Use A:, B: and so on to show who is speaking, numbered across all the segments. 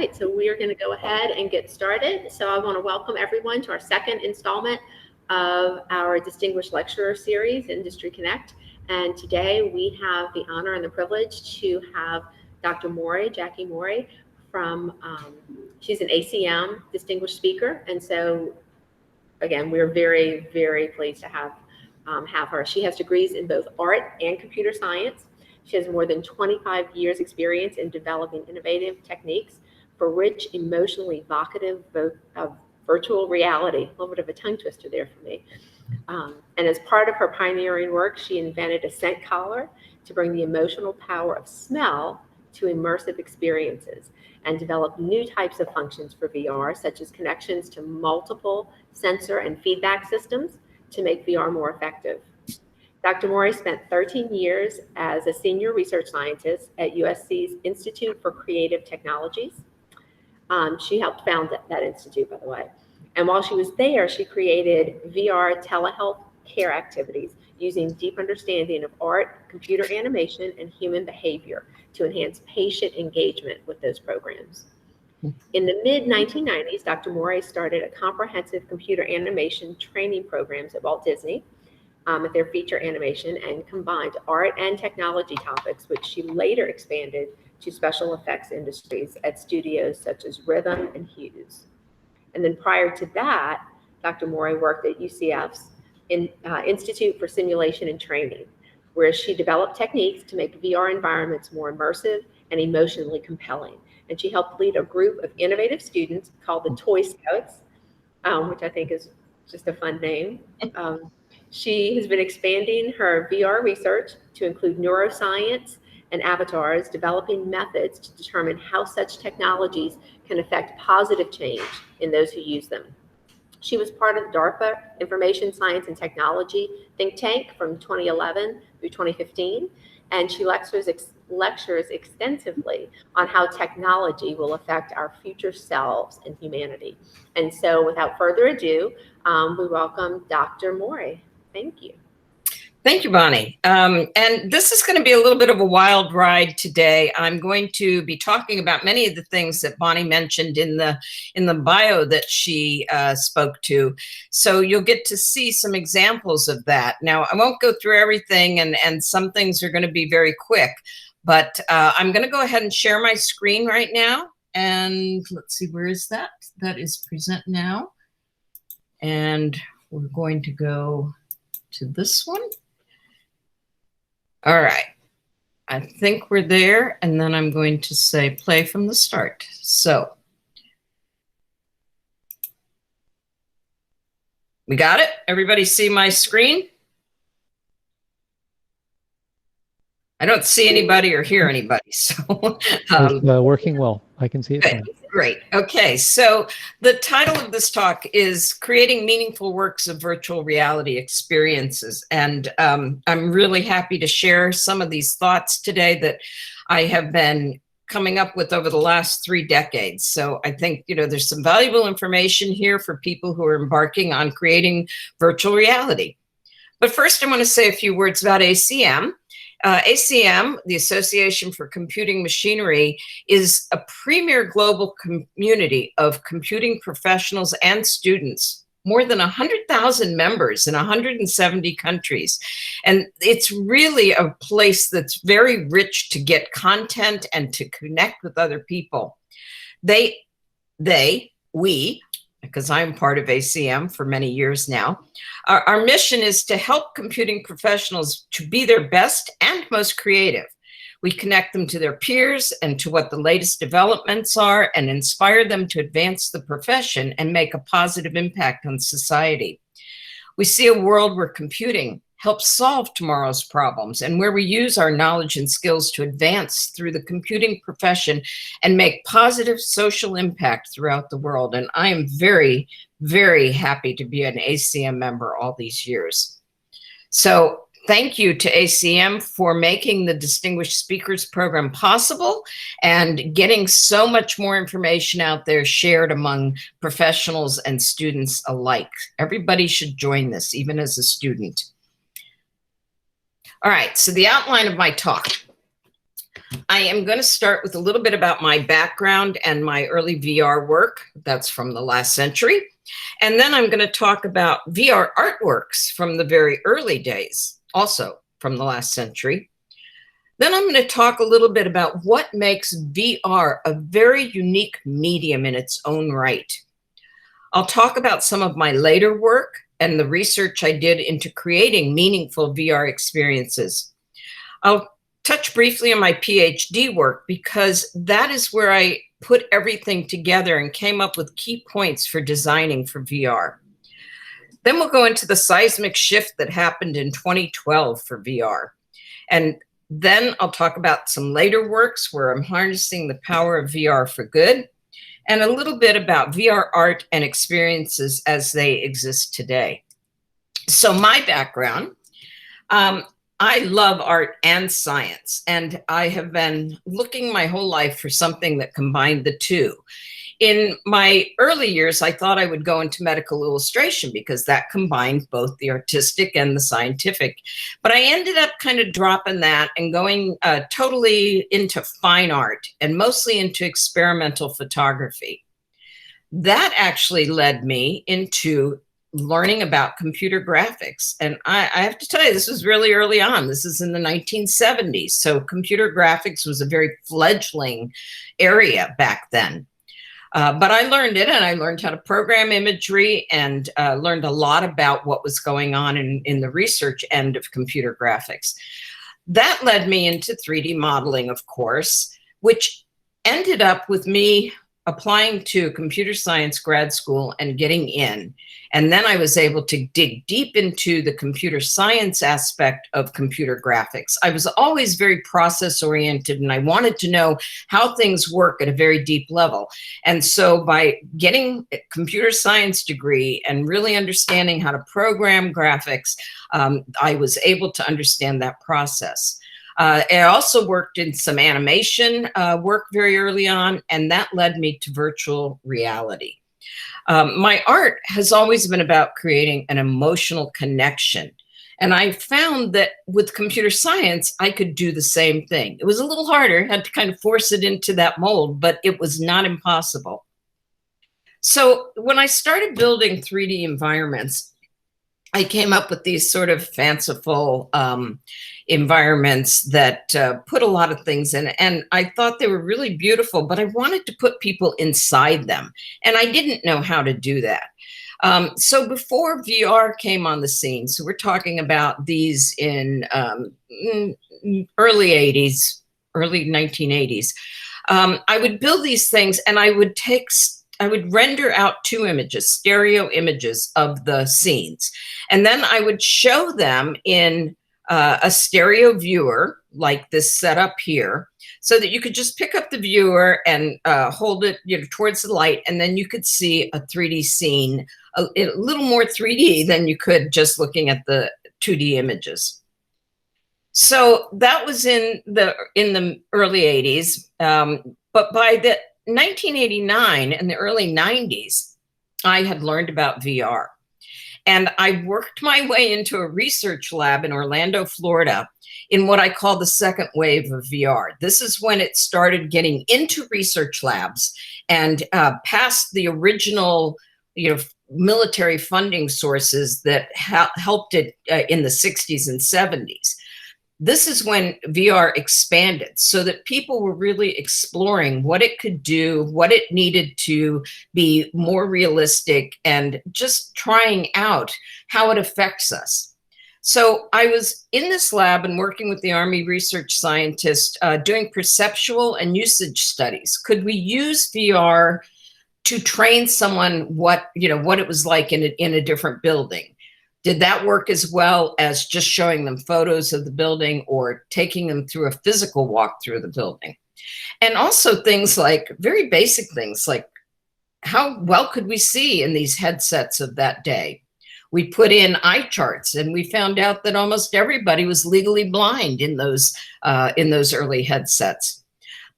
A: right, so we are going to go ahead and get started. So I want to welcome everyone to our second installment of our Distinguished Lecturer Series, Industry Connect. And today we have the honor and the privilege to have Dr. Morie, Jacquelyn Morie, from, she's an ACM Distinguished Speaker. And so, again, we're very, very pleased to have her. She has degrees in both art and computer science. She has more than 25 years experience in developing innovative techniques for rich, emotionally evocative virtual reality. A little bit of a tongue twister there for me. And as part of her pioneering work, she invented a scent collar to bring the emotional power of smell to immersive experiences and developed new types of functions for VR, such as connections to multiple sensor and feedback systems to make VR more effective. Dr. Morie spent 13 years as a senior research scientist at USC's Institute for Creative Technologies. She helped found that institute, by the way. And while she was there, she created VR telehealth care activities using deep understanding of art, computer animation, and human behavior to enhance patient engagement with those programs. In the mid-1990s, Dr. Morie started a comprehensive computer animation training programs at Walt Disney at their feature animation and combined art and technology topics, which she later expanded to special effects industries at studios such as Rhythm and Hughes. And then prior to that, Dr. Morie worked at UCF's Institute for Simulation and Training, where she developed techniques to make VR environments more immersive and emotionally compelling. And she helped lead a group of innovative students called the Toy Scouts, which I think is just a fun name. She has been expanding her VR research to include neuroscience and avatars, developing methods to determine how such technologies can affect positive change in those who use them. She was part of the DARPA Information Science and Technology think tank from 2011 through 2015, and she lectures extensively on how technology will affect our future selves and humanity. And so without further ado, we welcome Dr. Morie. Thank you.
B: Thank you, Bonnie. And this is going to be a little bit of a wild ride today. I'm going to be talking about many of the things that Bonnie mentioned in the bio that she spoke to. So you'll get to see some examples of that. Now, I won't go through everything, and some things are going to be very quick, but I'm going to go ahead and share my screen right now. And let's see, where is that? That is present now. And we're going to go to this one. All right, I think we're there, and then I'm going to say play from the start. So we got it? Everybody see my screen? I don't see anybody or hear anybody, so.
C: It's working well. I can see it fine.
B: Great. Okay, so the title of this talk is Creating Meaningful Works of Virtual Reality Experiences. And I'm really happy to share some of these thoughts today that I have been coming up with over the last 3 decades. So I think, there's some valuable information here for people who are embarking on creating virtual reality. But first, I want to say a few words about ACM. ACM, the Association for Computing Machinery, is a premier global community of computing professionals and students, more than 100,000 members in 170 countries. And it's really a place that's very rich to get content and to connect with other people. We, because I'm part of ACM for many years now, our mission is to help computing professionals to be their best and most creative. We connect them to their peers and to what the latest developments are and inspire them to advance the profession and make a positive impact on society. We see a world where computing helps solve tomorrow's problems and where we use our knowledge and skills to advance through the computing profession and make positive social impact throughout the world. And I am very, very happy to be an ACM member all these years. So thank you to ACM for making the Distinguished Speakers Program possible and getting so much more information out there shared among professionals and students alike. Everybody should join this, even as a student. All right, so the outline of my talk. I am going to start with a little bit about my background and my early VR work. That's from the last century. And then I'm going to talk about VR artworks from the very early days, also from the last century. Then I'm going to talk a little bit about what makes VR a very unique medium in its own right. I'll talk about some of my later work and the research I did into creating meaningful VR experiences. I'll touch briefly on my PhD work because that is where I put everything together and came up with key points for designing for VR. Then we'll go into the seismic shift that happened in 2012 for VR. And then I'll talk about some later works where I'm harnessing the power of VR for good, and a little bit about VR art and experiences as they exist today. So my background, I love art and science, and I have been looking my whole life for something that combined the two. In my early years, I thought I would go into medical illustration because that combined both the artistic and the scientific. But I ended up kind of dropping that and going totally into fine art and mostly into experimental photography. That actually led me into learning about computer graphics. And I have to tell you, this was really early on. This is in the 1970s. So computer graphics was a very fledgling area back then. But I learned it, and I learned how to program imagery and learned a lot about what was going on in the research end of computer graphics. That led me into 3D modeling, of course, which ended up with me applying to computer science grad school and getting in. And then I was able to dig deep into the computer science aspect of computer graphics. I was always very process oriented, and I wanted to know how things work at a very deep level. And so by getting a computer science degree and really understanding how to program graphics, I was able to understand that process. I also worked in some animation work very early on, and that led me to virtual reality. My art has always been about creating an emotional connection. And I found that with computer science, I could do the same thing. It was a little harder, had to kind of force it into that mold, but it was not impossible. So when I started building 3D environments, I came up with these sort of fanciful environments that put a lot of things in, and I thought they were really beautiful, but I wanted to put people inside them, and I didn't know how to do that. So before VR came on the scene, so we're talking about these in early 80s, early 1980s, I would build these things, and I would render out 2 images, stereo images of the scenes. And then I would show them in a stereo viewer like this setup here, so that you could just pick up the viewer and hold it towards the light, and then you could see a 3D scene, a little more 3D than you could just looking at the 2D images. So that was in the early 80s. But by the 1989 and the early 90s, I had learned about VR. And I worked my way into a research lab in Orlando, Florida, in what I call the second wave of VR. This is when it started getting into research labs and past the original, military funding sources that helped it in the 60s and 70s. This is when VR expanded so that people were really exploring what it could do, what it needed to be more realistic, and just trying out how it affects us. So I was in this lab and working with the Army research scientist doing perceptual and usage studies. Could we use VR to train someone what it was like in a different building? Did that work as well as just showing them photos of the building or taking them through a physical walk through the building? And also things like, very basic things like, how well could we see in these headsets of that day? We put in eye charts, and we found out that almost everybody was legally blind in those early headsets.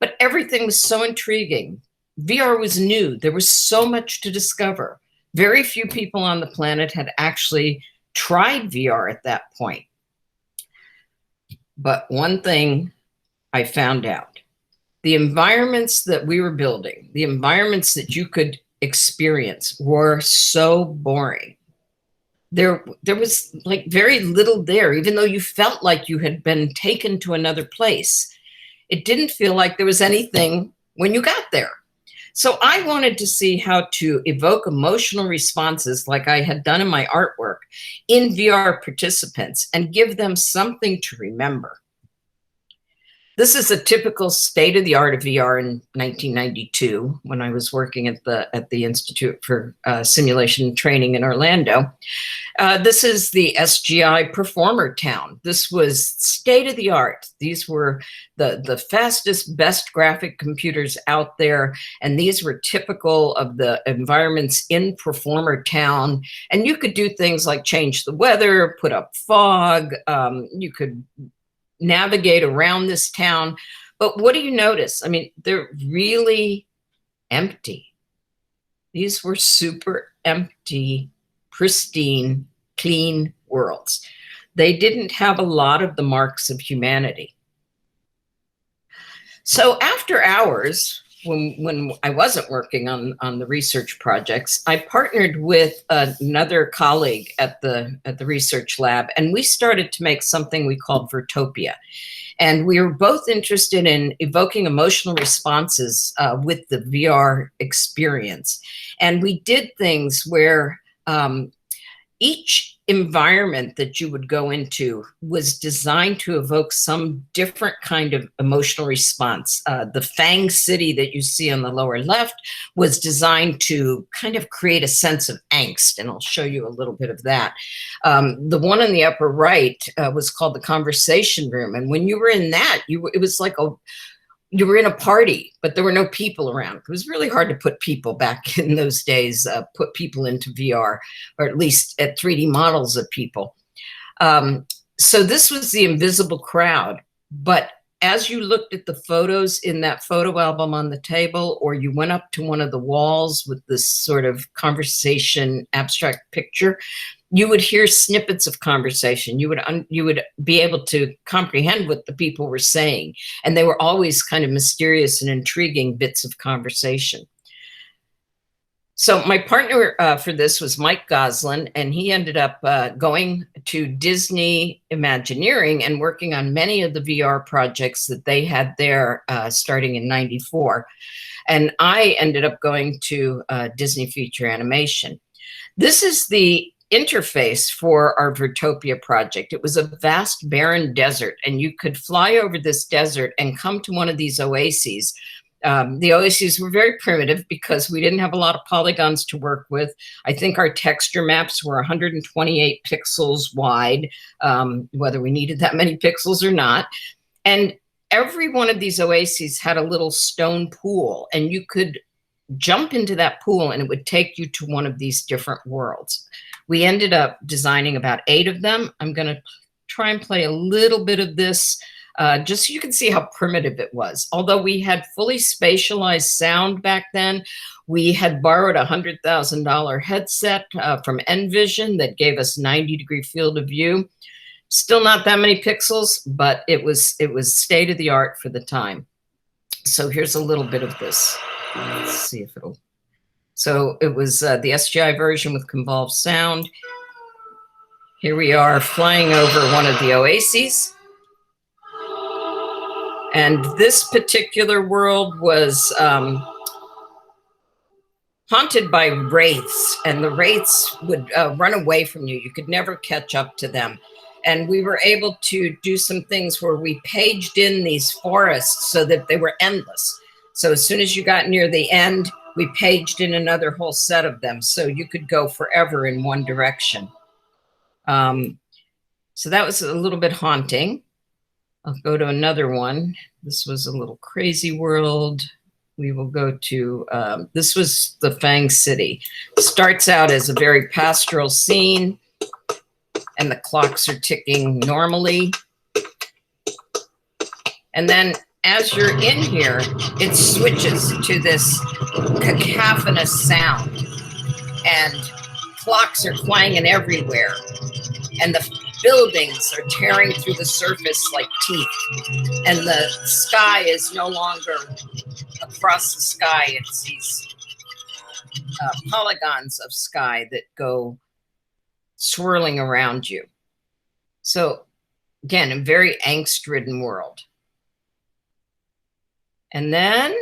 B: But everything was so intriguing. VR was new. There was so much to discover. Very few people on the planet had actually tried VR at that point. But one thing I found out, the environments that we were building, the environments that you could experience were so boring. There was like very little there, even though you felt like you had been taken to another place. It didn't feel like there was anything when you got there. So I wanted to see how to evoke emotional responses like I had done in my artwork in VR participants and give them something to remember. This is a typical state of the art of VR in 1992 when I was working at the Institute for Simulation and Training in Orlando. This is the SGI Performer Town. This was state of the art. These were the fastest, best graphic computers out there, and these were typical of the environments in Performer Town. And you could do things like change the weather, put up fog, you could navigate around this town. But what do you notice? I mean, they're really empty. These were super empty, pristine, clean worlds. They didn't have a lot of the marks of humanity. So after hours, when I wasn't working on the research projects, I partnered with another colleague at the research lab, and we started to make something we called Virtopia. And we were both interested in evoking emotional responses with the VR experience. And we did things where each environment that you would go into was designed to evoke some different kind of emotional response. The Fang City that you see on the lower left was designed to kind of create a sense of angst, and I'll show you a little bit of that. The one on the upper right was called the Conversation Room, and when you were in that, it was like you were in a party, but there were no people around. It was really hard to put people back in those days, put people into VR, or at least at 3D models of people. So this was the invisible crowd. But as you looked at the photos in that photo album on the table, or you went up to one of the walls with this sort of conversation abstract picture, you would hear snippets of conversation. You would be able to comprehend what the people were saying. And they were always kind of mysterious and intriguing bits of conversation. So my partner for this was Mike Goslin, and he ended up going to Disney Imagineering and working on many of the VR projects that they had there starting in '94. And I ended up going to Disney Feature Animation. This is the interface for our Virtopia project. It was a vast barren desert, and you could fly over this desert and come to one of these oases. The oases were very primitive because we didn't have a lot of polygons to work with. I think our texture maps were 128 pixels wide, whether we needed that many pixels or not. And every one of these oases had a little stone pool, and you could jump into that pool and it would take you to one of these different worlds. We ended up designing about 8 of them. I'm going to try and play a little bit of this just so you can see how primitive it was. Although we had fully spatialized sound back then, we had borrowed a $100,000 headset from Envision that gave us 90-degree field of view. Still not that many pixels, but it was state of the art for the time. So here's a little bit of this. Let's see if it'll. So it was the SGI version with convolved sound. Here we are flying over one of the oases. And this particular world was haunted by wraiths, and the wraiths would run away from you. You could never catch up to them. And we were able to do some things where we paged in these forests so that they were endless. So as soon as you got near the end, we paged in another whole set of them, so you could go forever in one direction. So that was a little bit haunting. I'll go to another one. This was a little crazy world. We will go to, this was the Fang City. Starts out as a very pastoral scene, and the clocks are ticking normally. And then as you're in here, it switches to this cacophonous sound, and clocks are clanging everywhere. And buildings are tearing through the surface like teeth, and the sky is no longer across the sky. It's these polygons of sky that go swirling around you. So again, a very angst-ridden world. And then,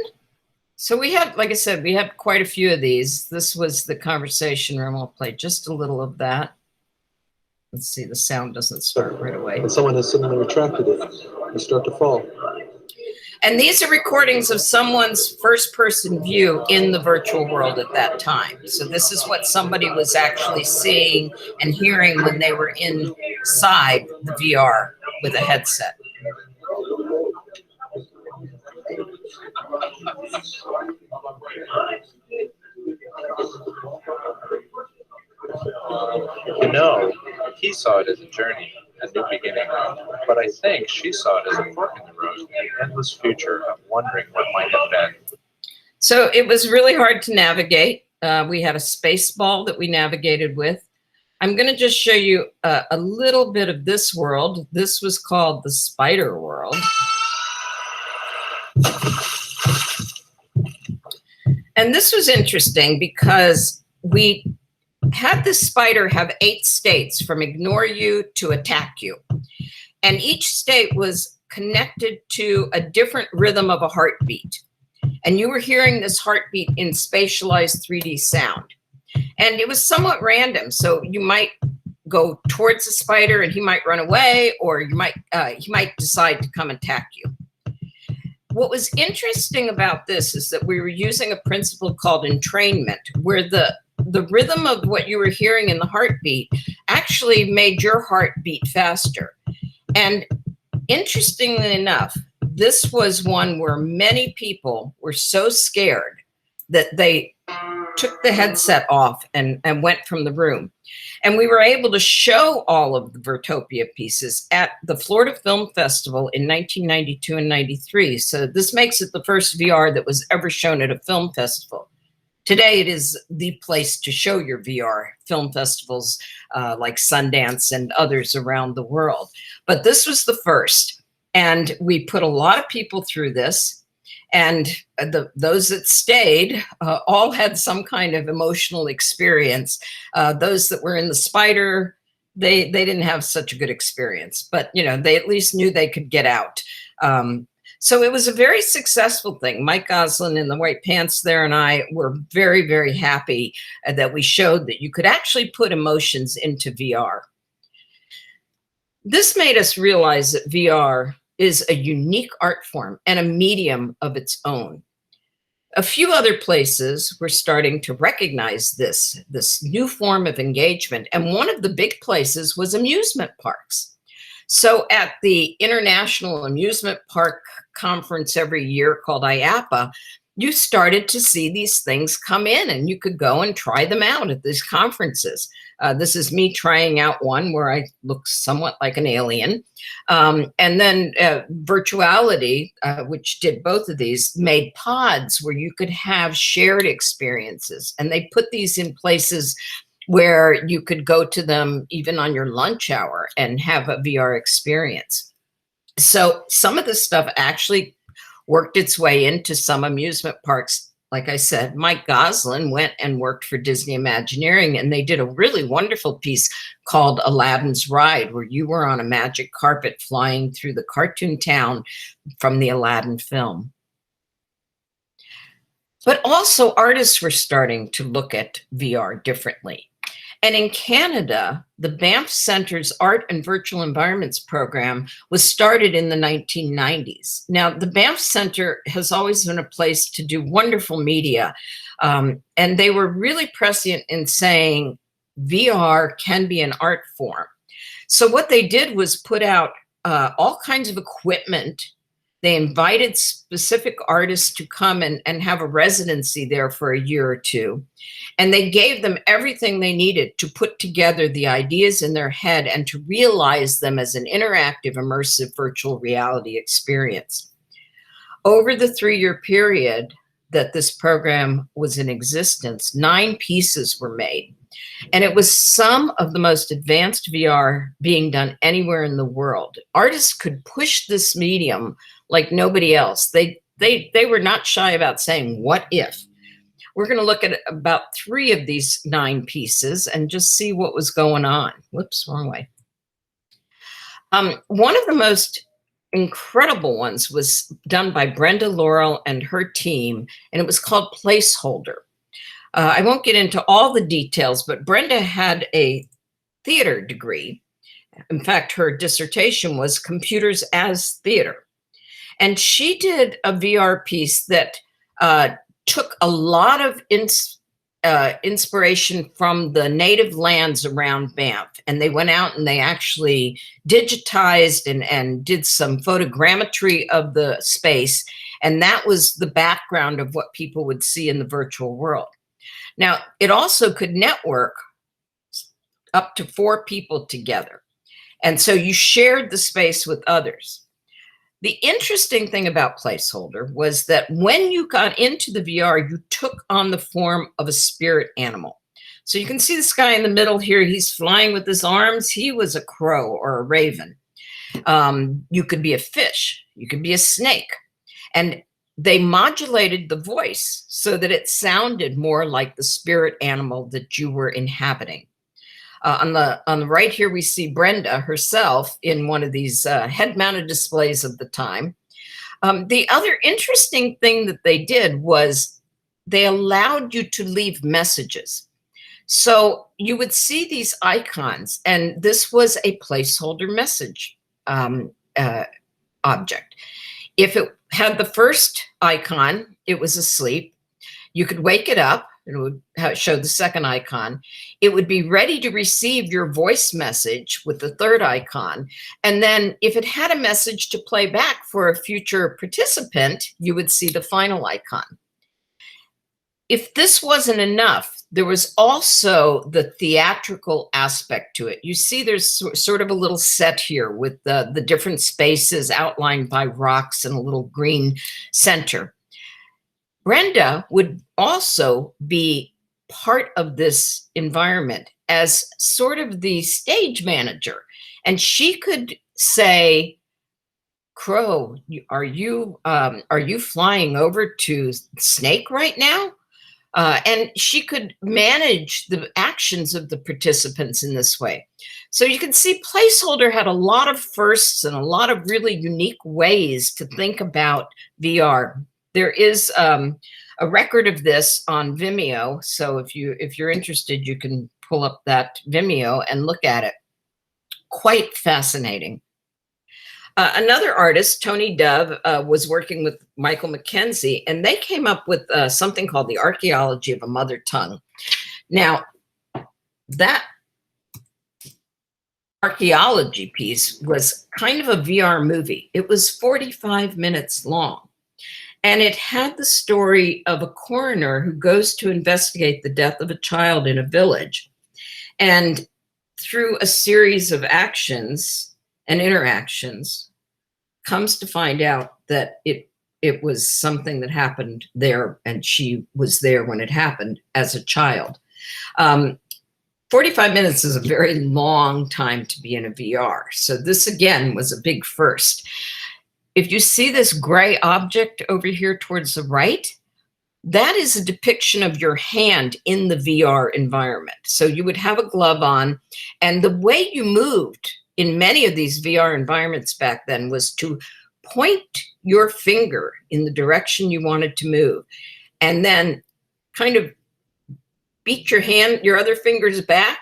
B: so we had, like I said, we had quite a few of these. This was the conversation room. I'll play just a little of that. Let's see, the sound doesn't start right away.
D: And someone has suddenly retracted it. You start to fall.
B: And these are recordings of someone's first-person view in the virtual world at that time. So this is what somebody was actually seeing and hearing when they were inside the VR with a headset.
E: You know, he saw it as a journey, a new beginning, but I think she saw it as a fork in the road, an endless future of wondering what might have been.
B: So it was really hard to navigate. We had a space ball that we navigated with. I'm going to just show you a little bit of this world. This was called the spider world. And this was interesting because we had this spider have 8 states, from ignore you to attack you. And each state was connected to a different rhythm of a heartbeat. And you were hearing this heartbeat in spatialized 3D sound. And it was somewhat random. So you might go towards the spider and he might run away, or he might decide to come attack you. What was interesting about this is that we were using a principle called entrainment, where the rhythm of what you were hearing in the heartbeat actually made your heart beat faster. And interestingly enough, this was one where many people were so scared that they took the headset off and went from the room. And we were able to show all of the Vertopia pieces at the Florida Film Festival in 1992 and 93. So this makes it the first VR that was ever shown at a film festival. Today, it is the place to show your VR, film festivals like Sundance and others around the world. But this was the first. And we put a lot of people through this. And those that stayed all had some kind of emotional experience. Those that were in the spider, they didn't have such a good experience. But, you know, they at least knew they could get out. So it was a very successful thing. Mike Goslin in the white pants there and I were very, very happy that we showed that you could actually put emotions into VR. This made us realize that VR is a unique art form and a medium of its own. A few other places were starting to recognize this new form of engagement. And one of the big places was amusement parks. So at the International Amusement Park Conference every year called IAAPA, you started to see these things come in and you could go and try them out at these conferences. This is me trying out one where I look somewhat like an alien. And then Virtuality, which did both of these, made pods where you could have shared experiences. And they put these in places where you could go to them even on your lunch hour and have a VR experience. So some of this stuff actually worked its way into some amusement parks. Like I said, Mike Goslin went and worked for Disney Imagineering, and they did a really wonderful piece called Aladdin's Ride, where you were on a magic carpet flying through the cartoon town from the Aladdin film. But also artists were starting to look at VR differently. And in Canada, the Banff Center's Art and Virtual Environments program was started in the 1990s. Now, the Banff Center has always been a place to do wonderful media. And they were really prescient in saying VR can be an art form. So what they did was put out all kinds of equipment. They invited specific artists to come and have a residency there for a year or two. And they gave them everything they needed to put together the ideas in their head and to realize them as an interactive, immersive virtual reality experience. Over the 3-year period that this program was in existence, 9 pieces were made. And it was some of the most advanced VR being done anywhere in the world. Artists could push this medium like nobody else. They were not shy about saying, what if? We're going to look at about 3 of these 9 pieces and just see what was going on. Whoops, wrong way. One of the most incredible ones was done by Brenda Laurel and her team, and it was called Placeholder. I won't get into all the details, but Brenda had a theater degree. In fact, her dissertation was Computers as Theater. And she did a VR piece that took a lot of inspiration from the native lands around Banff. And they went out and they actually digitized and did some photogrammetry of the space. And that was the background of what people would see in the virtual world. Now, it also could network up to 4 people together. And so you shared the space with others. The interesting thing about Placeholder was that when you got into the VR, you took on the form of a spirit animal. So you can see this guy in the middle here. He's flying with his arms. He was a crow or a raven. You could be a fish. You could be a snake. And they modulated the voice so that it sounded more like the spirit animal that you were inhabiting. On the right here, we see Brenda herself in one of these head-mounted displays of the time. The other interesting thing that they did was they allowed you to leave messages. So you would see these icons, and this was a placeholder message object. If it had the first icon, it was asleep. You could wake it up. It would show the second icon. It would be ready to receive your voice message with the third icon. And then if it had a message to play back for a future participant, you would see the final icon. If this wasn't enough, there was also the theatrical aspect to it. You see there's sort of a little set here with the different spaces outlined by rocks and a little green center. Brenda would also be part of this environment as sort of the stage manager. And she could say, Crow, are you flying over to Snake right now? And she could manage the actions of the participants in this way. So you can see Placeholder had a lot of firsts and a lot of really unique ways to think about VR. There is a record of this on Vimeo. So if you're interested, you can pull up that Vimeo and look at it. Quite fascinating. Another artist, Tony Dove, was working with Michael McKenzie, and they came up with something called the Archaeology of a Mother Tongue. Now, that archaeology piece was kind of a VR movie. It was 45 minutes long. And it had the story of a coroner who goes to investigate the death of a child in a village. And through a series of actions and interactions, comes to find out that it was something that happened there, and she was there when it happened as a child. 45 minutes is a very long time to be in a VR. So this, again, was a big first. If you see this gray object over here towards the right, that is a depiction of your hand in the VR environment. So you would have a glove on, and the way you moved in many of these VR environments back then was to point your finger in the direction you wanted to move, and then kind of beat your other fingers back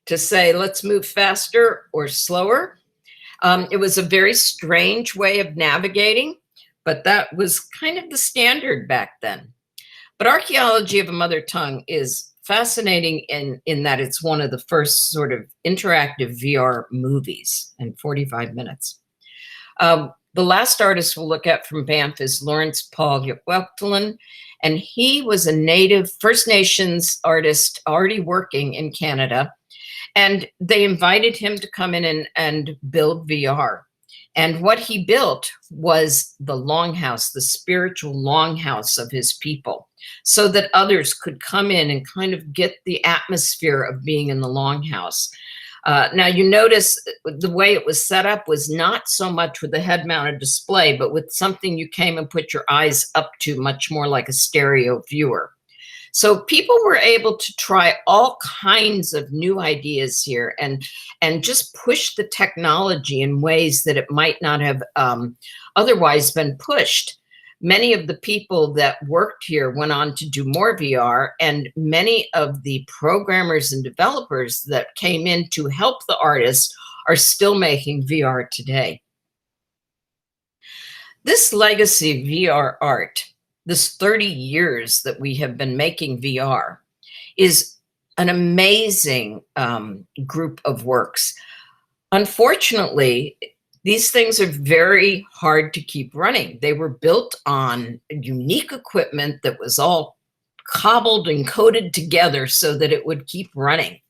B: to say, let's move faster or slower. It was a very strange way of navigating, but that was kind of the standard back then. But Archaeology of a Mother Tongue is fascinating in that it's one of the first sort of interactive VR movies in 45 minutes. The last artist we'll look at from Banff is Lawrence Paul Jacquelyn, and he was a native First Nations artist already working in Canada. And they invited him to come in and build VR. And what he built was the longhouse, the spiritual longhouse of his people, so that others could come in and kind of get the atmosphere of being in the longhouse. Now you notice the way it was set up was not so much with the head-mounted display, but with something you came and put your eyes up to, much more like a stereo viewer. So people were able to try all kinds of new ideas here and just push the technology in ways that it might not have otherwise been pushed. Many of the people that worked here went on to do more VR, and many of the programmers and developers that came in to help the artists are still making VR today. This legacy of VR art, this 30 years that we have been making VR, is an amazing group of works. Unfortunately, these things are very hard to keep running. They were built on unique equipment that was all cobbled and coded together so that it would keep running.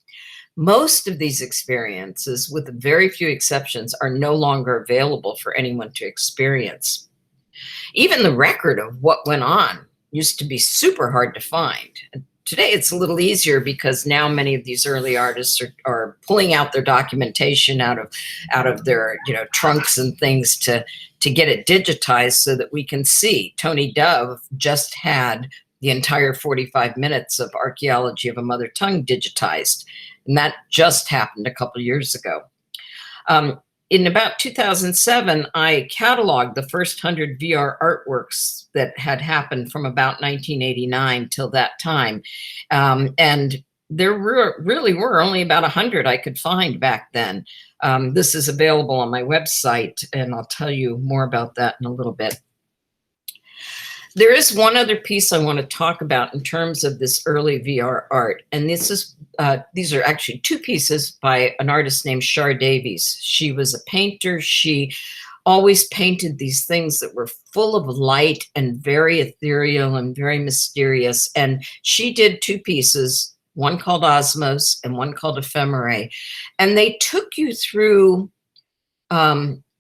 B: Most of these experiences, with very few exceptions, are no longer available for anyone to experience. Even the record of what went on used to be super hard to find. Today it's a little easier because now many of these early artists are pulling out their documentation out of their trunks and things to get it digitized so that we can see. Tony Dove just had the entire 45 minutes of Archaeology of a Mother Tongue digitized, and that just happened a couple years ago. In about 2007, I cataloged the first 100 VR artworks that had happened from about 1989 till that time. And there really were only about 100 I could find back then. This is available on my website, and I'll tell you more about that in a little bit. There is one other piece I want to talk about in terms of this early VR art, and these are actually two pieces by an artist named Shar Davies. She was a painter. She always painted these things that were full of light and very ethereal and very mysterious, and she did two pieces, one called Osmos and one called Ephemerae, and they took you through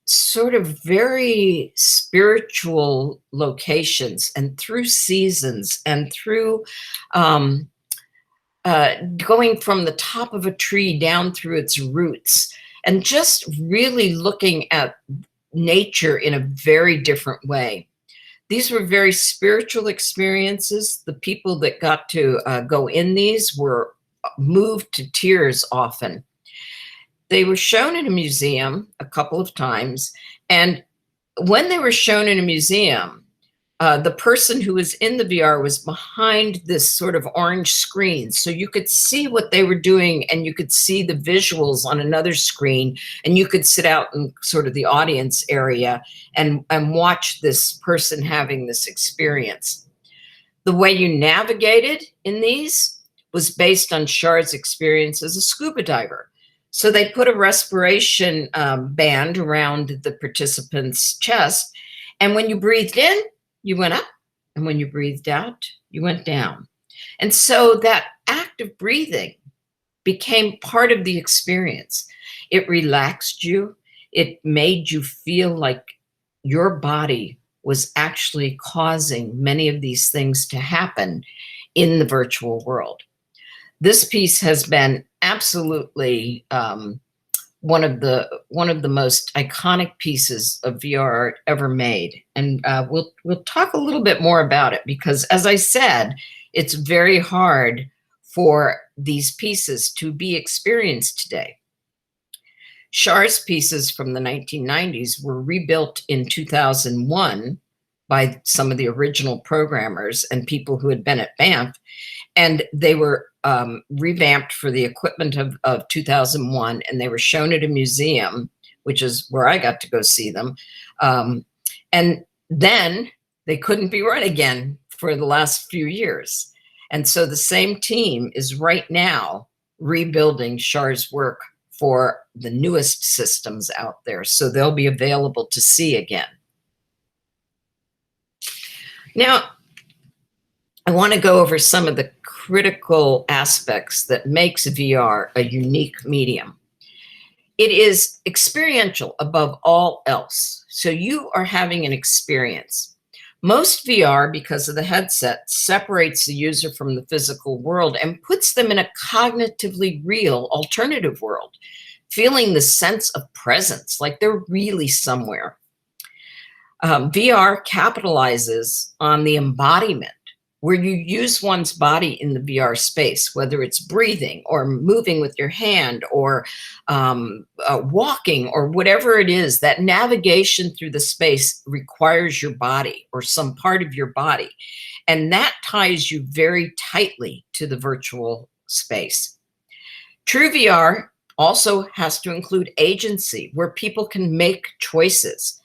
B: sort of very spiritual locations and through seasons and through going from the top of a tree down through its roots and just really looking at nature in a very different way. These were very spiritual experiences. The people that got to go in these were moved to tears often. They were shown in a museum a couple of times, and when they were shown in a museum, the person who was in the VR was behind this sort of orange screen, so you could see what they were doing, and you could see the visuals on another screen, and you could sit out in sort of the audience area and watch this person having this experience. The way you navigated in these was based on Shar's experience as a scuba diver. So they put a respiration band around the participant's chest, and when you breathed in, you went up, and when you breathed out, you went down. And so that act of breathing became part of the experience. It relaxed you. It made you feel like your body was actually causing many of these things to happen in the virtual world. This piece has been absolutely one of the most iconic pieces of VR art ever made, and we'll talk a little bit more about it because, as I said, it's very hard for these pieces to be experienced today. Shar's pieces from the 1990s were rebuilt in 2001 by some of the original programmers and people who had been at Banff, and they were revamped for the equipment of 2001, and they were shown at a museum, which is where I got to go see them. And then they couldn't be run again for the last few years. And so the same team is right now rebuilding Shar's work for the newest systems out there. So they'll be available to see again. Now, I want to go over some of the critical aspects that makes VR a unique medium. It is experiential above all else. So you are having an experience. Most VR, because of the headset, separates the user from the physical world and puts them in a cognitively real alternative world, feeling the sense of presence, like they're really somewhere. VR capitalizes on the embodiment, where you use one's body in the VR space, whether it's breathing or moving with your hand or walking or whatever it is. That navigation through the space requires your body or some part of your body. And that ties you very tightly to the virtual space. True VR also has to include agency, where people can make choices.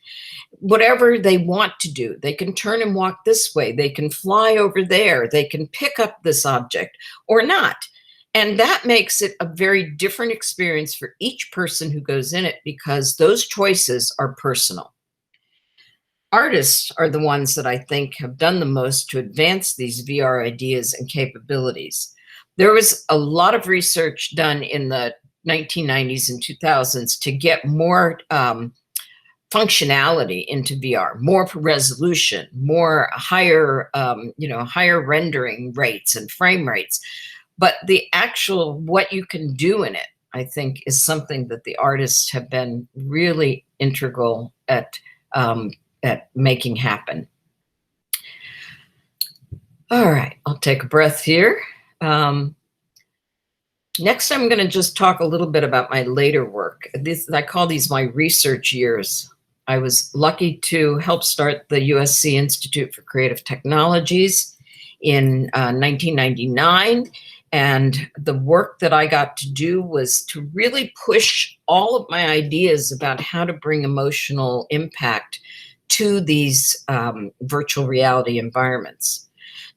B: Whatever they want to do, they can turn and walk this way, they can fly over there, they can pick up this object or not. And that makes it a very different experience for each person who goes in it, because those choices are personal. Artists are the ones that I think have done the most to advance these VR ideas and capabilities. There was a lot of research done in the 1990s and 2000s to get more functionality into VR, more resolution, more higher, higher rendering rates and frame rates. But the actual, what you can do in it, I think, is something that the artists have been really integral at making happen. All right, I'll take a breath here. Next, I'm going to just talk a little bit about my later work. I call these my research years. I was lucky to help start the USC Institute for Creative Technologies in 1999. And the work that I got to do was to really push all of my ideas about how to bring emotional impact to these virtual reality environments.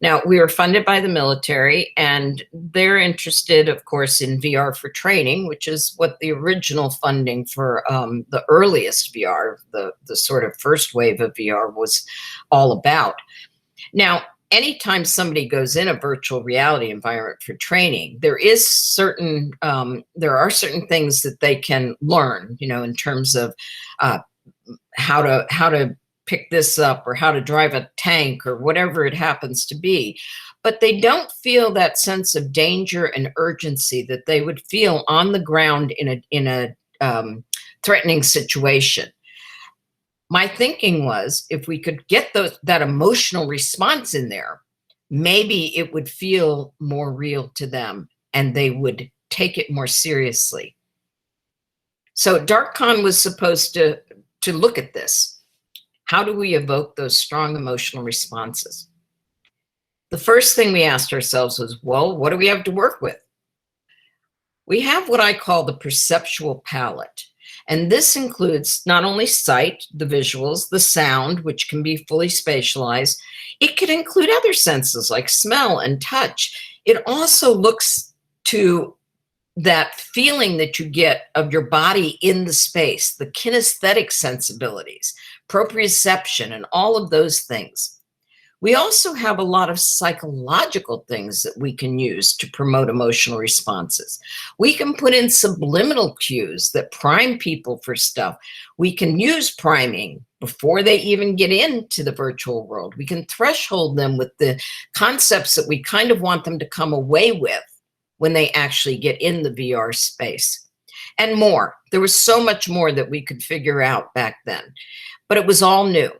B: Now, we were funded by the military, and they're interested, of course, in VR for training, which is what the original funding for the earliest VR, the sort of first wave of VR, was all about. Now, anytime somebody goes in a virtual reality environment for training, there are certain things that they can learn, in terms of how to pick this up or how to drive a tank or whatever it happens to be. But they don't feel that sense of danger and urgency that they would feel on the ground in a threatening situation. My thinking was, if we could get that emotional response in there, maybe it would feel more real to them and they would take it more seriously. So DarkCon was supposed to look at this. How do we evoke those strong emotional responses? The first thing we asked ourselves was, well, what do we have to work with? We have what I call the perceptual palette. And this includes not only sight, the visuals, the sound, which can be fully spatialized. It can include other senses like smell and touch. It also looks to that feeling that you get of your body in the space, the kinesthetic sensibilities, proprioception, and all of those things. We also have a lot of psychological things that we can use to promote emotional responses. We can put in subliminal cues that prime people for stuff. We can use priming before they even get into the virtual world. We can threshold them with the concepts that we kind of want them to come away with when they actually get in the VR space, and more. There was so much more that we could figure out back then, but it was all new.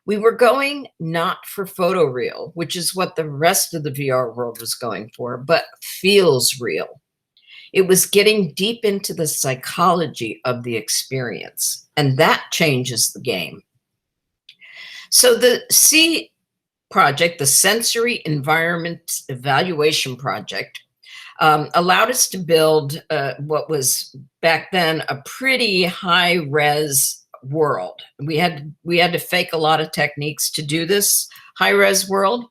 B: We were going not for photoreal, which is what the rest of the VR world was going for, but feels real. It was getting deep into the psychology of the experience, and that changes the game. So the C project, the Sensory Environment Evaluation Project, allowed us to build what was back then a pretty high-res world. We had to fake a lot of techniques to do this high-res world.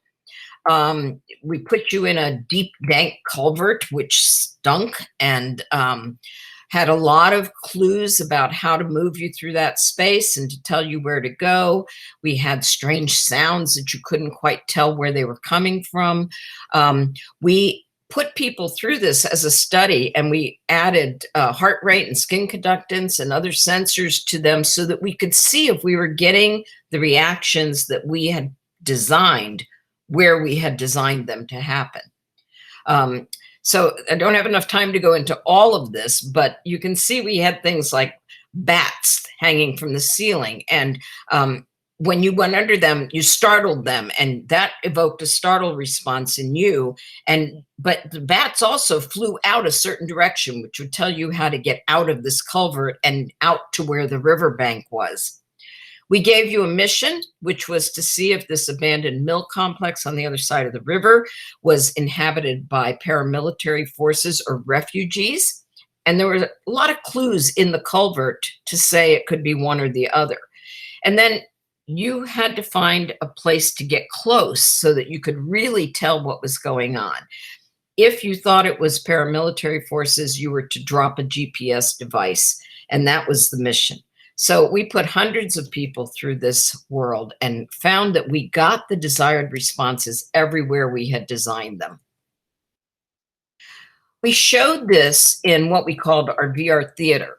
B: We put you in a deep, dank culvert, which stunk, and had a lot of clues about how to move you through that space and to tell you where to go. We had strange sounds that you couldn't quite tell where they were coming from. We put people through this as a study, and we added heart rate and skin conductance and other sensors to them so that we could see if we were getting the reactions that we had designed where we had designed them to happen. So I don't have enough time to go into all of this, but you can see we had things like bats hanging from the ceiling. And when you went under them, you startled them, and that evoked a startle response in you. But the bats also flew out a certain direction, which would tell you how to get out of this culvert and out to where the riverbank was. We gave you a mission, which was to see if this abandoned mill complex on the other side of the river was inhabited by paramilitary forces or refugees. And there were a lot of clues in the culvert to say it could be one or the other. And then you had to find a place to get close so that you could really tell what was going on. If you thought it was paramilitary forces, you were to drop a GPS device, and that was the mission. So we put hundreds of people through this world and found that we got the desired responses everywhere we had designed them. We showed this in what we called our VR theater.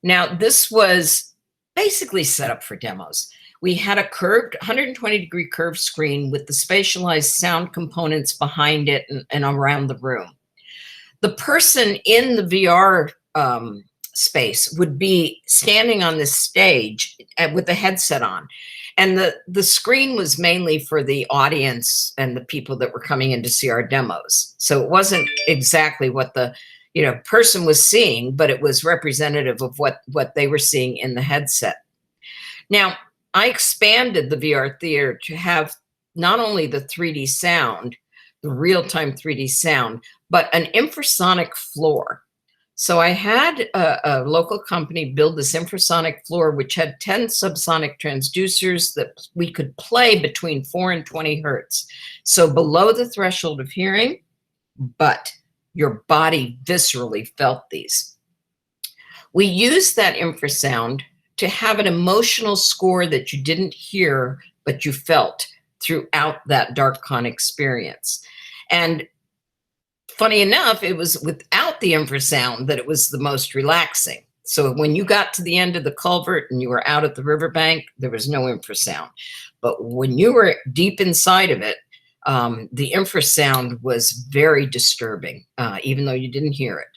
B: Now, this was basically set up for demos. We had a curved 120-degree curved screen with the spatialized sound components behind it and around the room. The person in the VR space would be standing on this stage with the headset on. And the screen was mainly for the audience and the people that were coming in to see our demos. So it wasn't exactly what the person was seeing, but it was representative of what they were seeing in the headset. Now, I expanded the VR theater to have not only the 3D sound, the real-time 3D sound, but an infrasonic floor. So I had a local company build this infrasonic floor, which had 10 subsonic transducers that we could play between 4 and 20 hertz. So below the threshold of hearing, but your body viscerally felt these. We used that infrasound to have an emotional score that you didn't hear, but you felt throughout that DarkCon experience. And funny enough, it was without the infrasound that it was the most relaxing. So when you got to the end of the culvert and you were out at the riverbank, there was no infrasound. But when you were deep inside of it, the infrasound was very disturbing, even though you didn't hear it.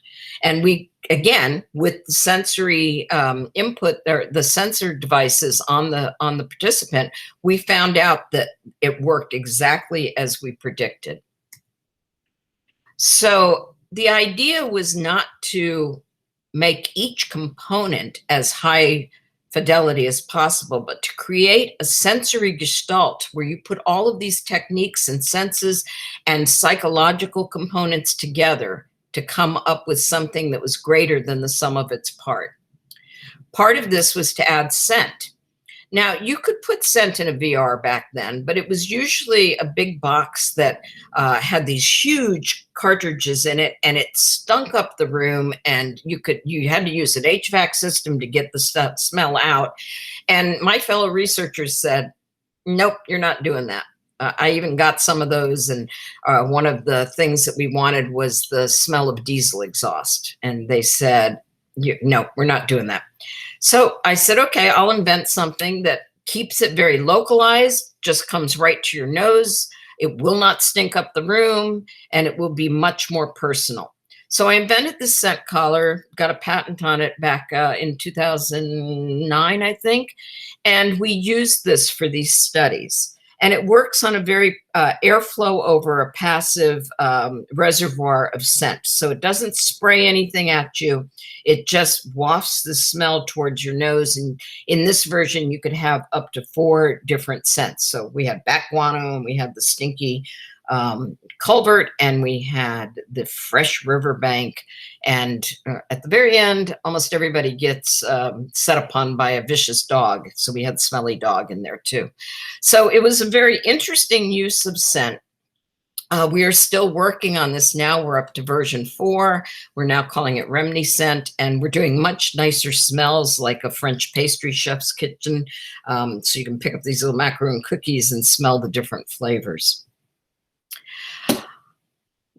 B: And we, again, with the sensory input, or the sensor devices on the participant, we found out that it worked exactly as we predicted. So the idea was not to make each component as high fidelity as possible, but to create a sensory gestalt where you put all of these techniques and senses and psychological components together to come up with something that was greater than the sum of its part. Part of this was to add scent. Now, you could put scent in a VR back then, but it was usually a big box that had these huge cartridges in it, and it stunk up the room, and you had to use an HVAC system to get the smell out. And my fellow researchers said, nope, you're not doing that. I even got some of those, and one of the things that we wanted was the smell of diesel exhaust. And they said, no, we're not doing that. So I said, okay, I'll invent something that keeps it very localized, just comes right to your nose. It will not stink up the room, and it will be much more personal. So I invented this scent collar, got a patent on it back in 2009, I think. And we used this for these studies. And it works on a very airflow over a passive reservoir of scent. So it doesn't spray anything at you. It just wafts the smell towards your nose. And in this version, you could have up to 4 different scents. So we had bat guano, and we had the stinky culvert, and we had the fresh riverbank. And at the very end, almost everybody gets set upon by a vicious dog. So we had smelly dog in there too. So it was a very interesting use of scent. We are still working on this now. We're up to version 4. We're now calling it Reminiscent, and we're doing much nicer smells like a French pastry chef's kitchen. So you can pick up these little macaroon cookies and smell the different flavors.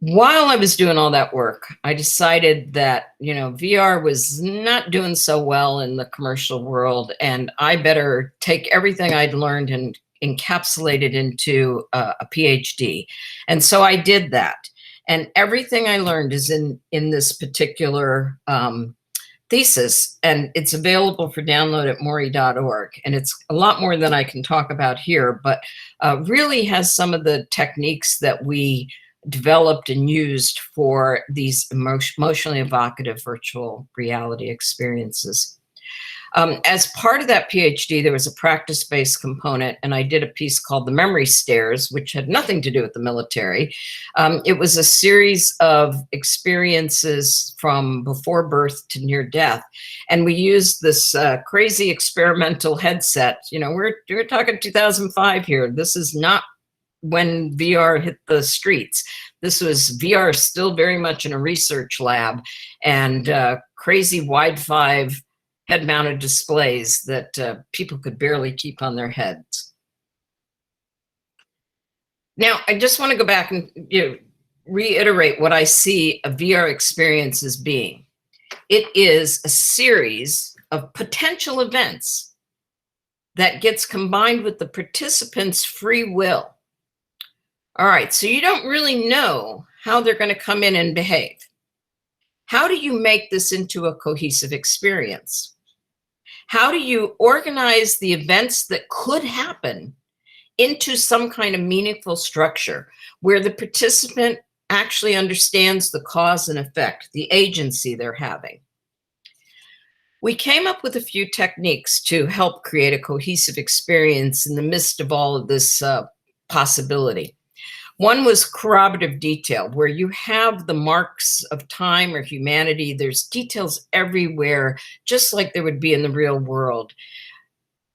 B: while I was doing all that work, I decided that, VR was not doing so well in the commercial world, and I better take everything I'd learned and encapsulate it into a PhD. And so I did that. And everything I learned is in this particular thesis, and it's available for download at morie.org. And it's a lot more than I can talk about here, but really has some of the techniques that we developed and used for these emotionally evocative virtual reality experiences. As part of that PhD, there was a practice-based component, and I did a piece called The Memory Stairs, which had nothing to do with the military. It was a series of experiences from before birth to near death. And we used this crazy experimental headset. We're talking 2005 here. This is not when VR hit the streets. This was VR still very much in a research lab, and crazy Wi-Fi head-mounted displays that people could barely keep on their heads. Now, I just want to go back and reiterate what I see a VR experience as being. It is a series of potential events that gets combined with the participants' free will. All right, so you don't really know how they're going to come in and behave. How do you make this into a cohesive experience? How do you organize the events that could happen into some kind of meaningful structure where the participant actually understands the cause and effect, the agency they're having? We came up with a few techniques to help create a cohesive experience in the midst of all of this possibility. One was corroborative detail, where you have the marks of time or humanity. There's details everywhere, just like there would be in the real world.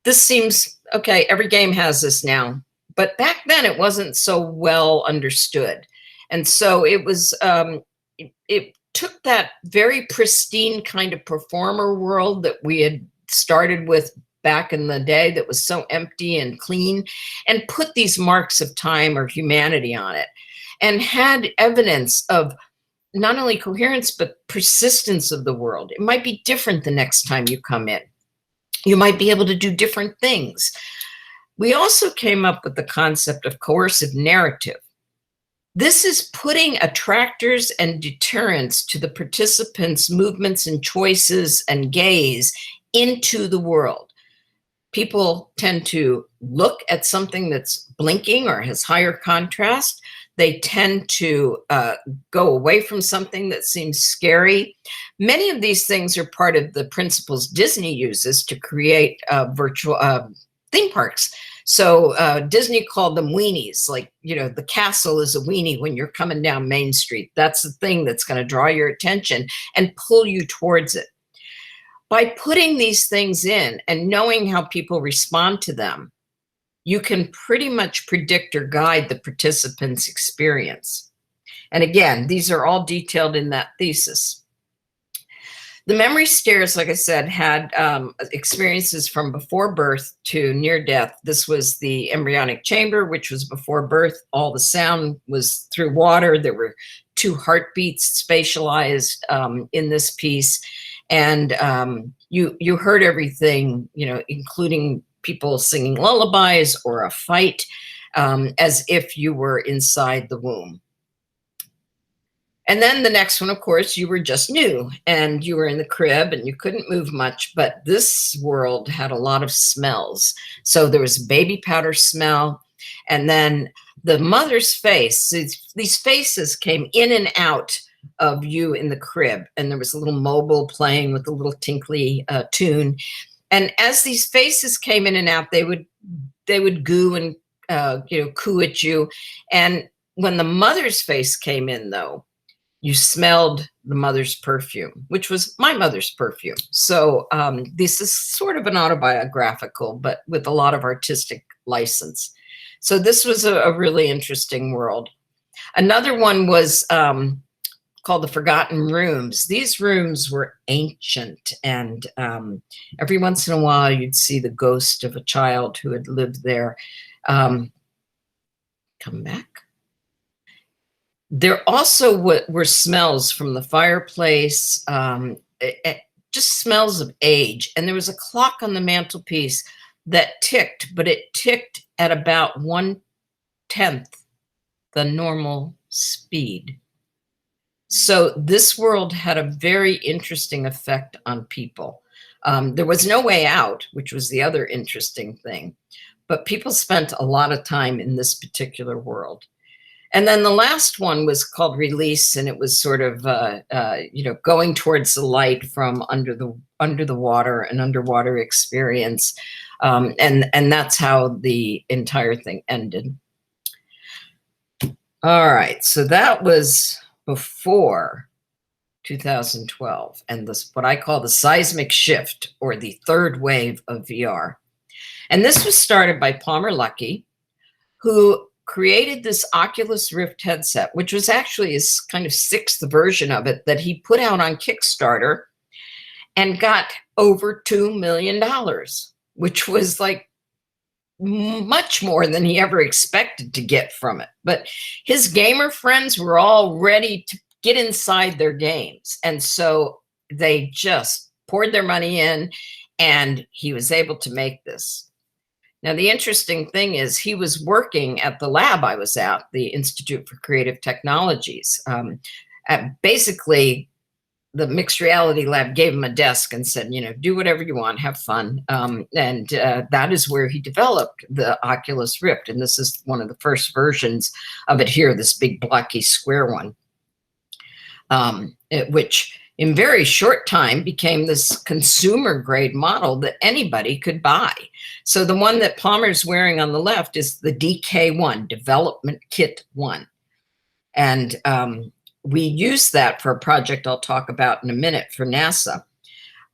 B: This seems, okay, every game has this now, but back then it wasn't so well understood. And so it was, it took that very pristine kind of performer world that we had started with back in the day that was so empty and clean, and put these marks of time or humanity on it, and had evidence of not only coherence, but persistence of the world. It might be different the next time you come in. You might be able to do different things. We also came up with the concept of coercive narrative. This is putting attractors and deterrents to the participants' movements and choices and gaze into the world. People tend to look at something that's blinking or has higher contrast. They tend to go away from something that seems scary. Many of these things are part of the principles Disney uses to create virtual theme parks. So Disney called them weenies, like, the castle is a weenie when you're coming down Main Street. That's the thing that's going to draw your attention and pull you towards it. By putting these things in and knowing how people respond to them, you can pretty much predict or guide the participants' experience. And again, these are all detailed in that thesis. The memory stairs, like I said, had experiences from before birth to near death. This was the embryonic chamber, which was before birth. All the sound was through water. There were 2 heartbeats spatialized in this piece. And you heard everything, including people singing lullabies or a fight, as if you were inside the womb. And then the next one, of course, you were just new and you were in the crib and you couldn't move much, but this world had a lot of smells. So there was baby powder smell, and then the mother's face. These faces came in and out of you in the crib, and there was a little mobile playing with a little tinkly tune. And as these faces came in and out, they would goo and coo at you. And when the mother's face came in, though, you smelled the mother's perfume, which was my mother's perfume. So this is sort of an autobiographical, but with a lot of artistic license. So this was a really interesting world. Another one was called the Forgotten Rooms. These rooms were ancient, and every once in a while you'd see the ghost of a child who had lived there come back. There also were smells from the fireplace, just smells of age. And there was a clock on the mantelpiece that ticked, but it ticked at about 1/10 the normal speed. So this world had a very interesting effect on people. There was no way out, which was the other interesting thing, but people spent a lot of time in this particular world. And then the last one was called Release, and it was sort of, going towards the light from under the water, an underwater experience. And that's how the entire thing ended. All right, so that was before 2012, and this what I call the seismic shift, or the third wave of VR. And this was started by Palmer Luckey, who created this Oculus Rift headset, which was actually his kind of 6th version of it, that he put out on Kickstarter and got over $2 million, which was like much more than he ever expected to get from it. But his gamer friends were all ready to get inside their games. And so they just poured their money in, and he was able to make this. Now, the interesting thing is he was working at the lab I was at, the Institute for Creative Technologies. Basically, the mixed reality lab gave him a desk and said, do whatever you want, have fun. And that is where he developed the Oculus Rift. And this is one of the first versions of it here, this big blocky square one, which in very short time became this consumer grade model that anybody could buy. So the one that Palmer's wearing on the left is the DK1, Development Kit 1. And we used that for a project I'll talk about in a minute for NASA.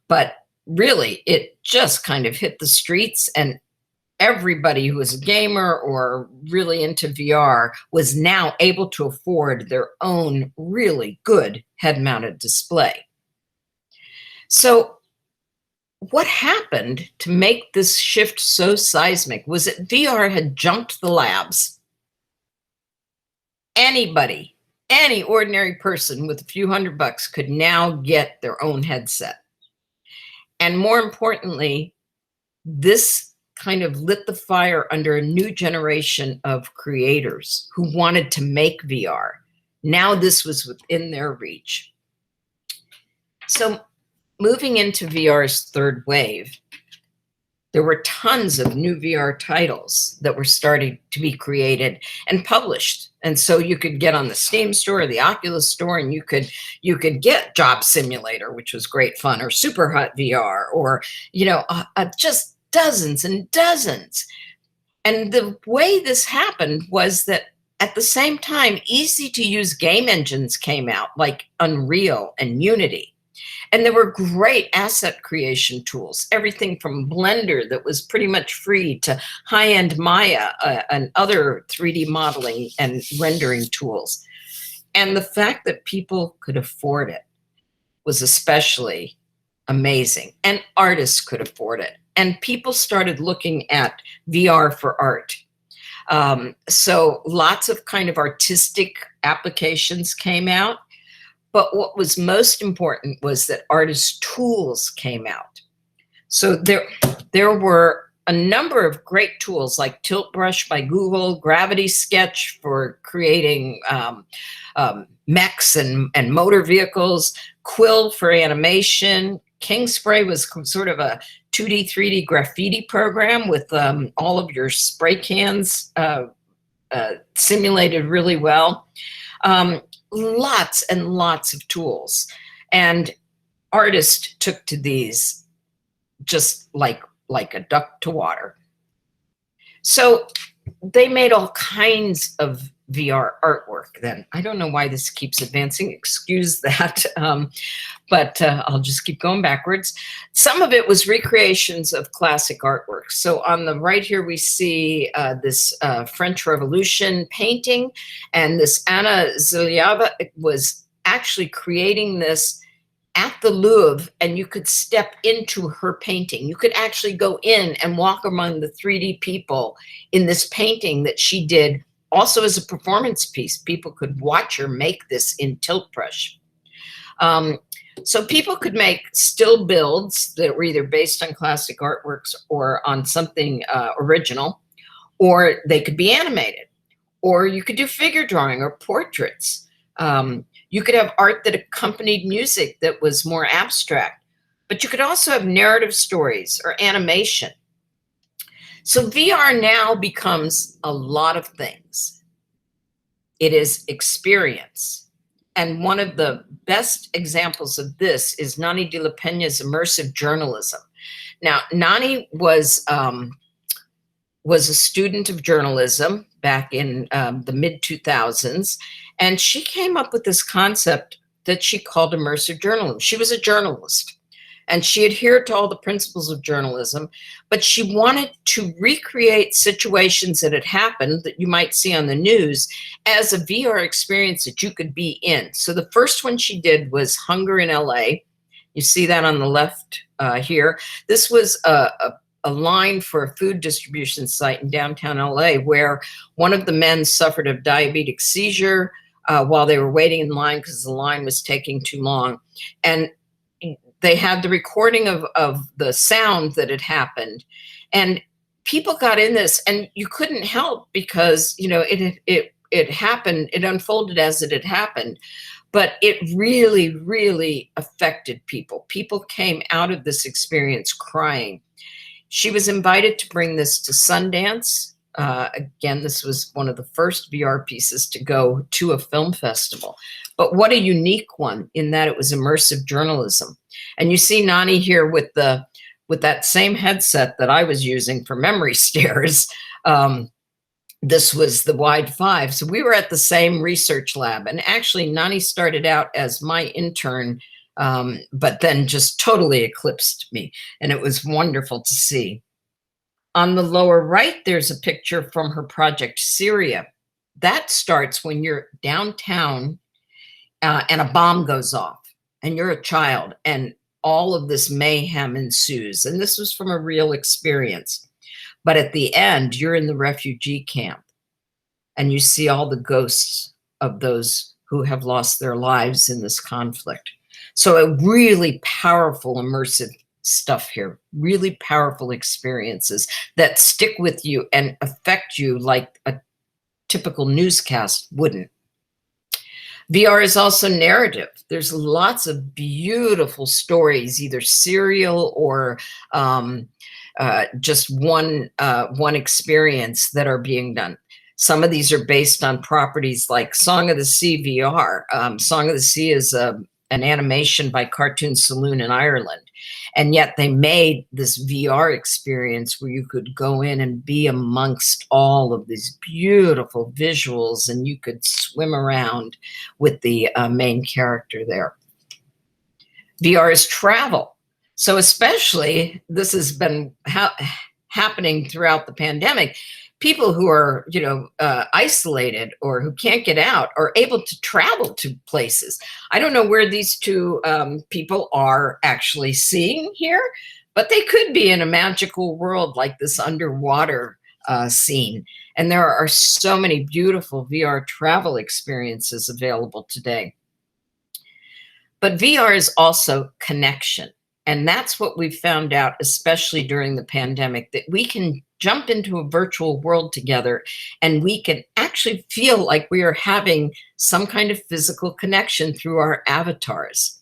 B: But really, it just kind of hit the streets, and everybody who was a gamer or really into VR was now able to afford their own really good head-mounted display. So what happened to make this shift so seismic was that VR had jumped the labs. Anybody, any ordinary person with a few $100 could now get their own headset. And more importantly, this kind of lit the fire under a new generation of creators who wanted to make VR. Now this was within their reach. So moving into VR's third wave, there were tons of new VR titles that were starting to be created and published. And so you could get on the Steam store or the Oculus store, and you could get Job Simulator, which was great fun, or Super Hot VR, or just dozens and dozens. And the way this happened was that at the same time, easy to use game engines came out, like Unreal and Unity. And there were great asset creation tools, everything from Blender that was pretty much free to high-end Maya and other 3D modeling and rendering tools. And the fact that people could afford it was especially amazing. And artists could afford it. And people started looking at VR for art. So lots of kind of artistic applications came out. But what was most important was that artist tools came out. So there were a number of great tools like Tilt Brush by Google, Gravity Sketch for creating mechs and motor vehicles, Quill for animation. King Spray was sort of a 2D, 3D graffiti program with all of your spray cans simulated really well. Lots and lots of tools. And artists took to these just like a duck to water. So they made all kinds of VR artwork then. I don't know why this keeps advancing, excuse that, but I'll just keep going backwards. Some of it was recreations of classic artwork. So on the right here, we see this French Revolution painting, and this Anna Ziliava was actually creating this at the Louvre, and you could step into her painting. You could actually go in and walk among the 3D people in this painting that she did also as a performance piece. People could watch her make this in tilt brush. So people could make still builds that were either based on classic artworks or on something original, or they could be animated, or you could do figure drawing or portraits. You could have art that accompanied music that was more abstract, but you could also have narrative stories or animation. So VR now becomes a lot of things. It is experience. And one of the best examples of this is Nani de la Peña's immersive journalism. Now, Nani was a student of journalism back in the mid-2000s, and she came up with this concept that she called immersive journalism. She was a journalist, and she adhered to all the principles of journalism, but she wanted to recreate situations that had happened that you might see on the news as a VR experience that you could be in. So the first one she did was Hunger in LA. You see that on the left here. This was a line for a food distribution site in downtown LA where one of the men suffered a diabetic seizure while they were waiting in line because the line was taking too long. And they had the recording of the sound that had happened, and people got in this, and you couldn't help because, you know, it happened, it unfolded as it had happened, but it really, really affected people. People came out of this experience crying. She was invited to bring this to Sundance. Again, this was one of the first VR pieces to go to a film festival. But what a unique one in that it was immersive journalism. And you see Nani here with that same headset that I was using for memory stairs. This was the Wide 5. So we were at the same research lab. And actually, Nani started out as my intern, but then just totally eclipsed me. And it was wonderful to see. On the lower right, there's a picture from her project Syria. That starts when you're downtown and a bomb goes off and you're a child and all of this mayhem ensues. And this was from a real experience. But at the end, you're in the refugee camp and you see all the ghosts of those who have lost their lives in this conflict. So a really powerful, immersive stuff here, really powerful experiences that stick with you and affect you like a typical newscast wouldn't. VR is also narrative. There's lots of beautiful stories, either serial or just one experience that are being done. Some of these are based on properties like Song of the Sea VR. Song of the Sea is an animation by Cartoon Saloon in Ireland. And yet they made this VR experience where you could go in and be amongst all of these beautiful visuals and you could swim around with the main character there. VR is travel. So especially, this has been happening throughout the pandemic. People who are, isolated or who can't get out are able to travel to places. I don't know where these two people are actually seeing here, but they could be in a magical world like this underwater scene. And there are so many beautiful VR travel experiences available today. But VR is also connection. And that's what we found out, especially during the pandemic, that we can jump into a virtual world together and we can actually feel like we are having some kind of physical connection through our avatars.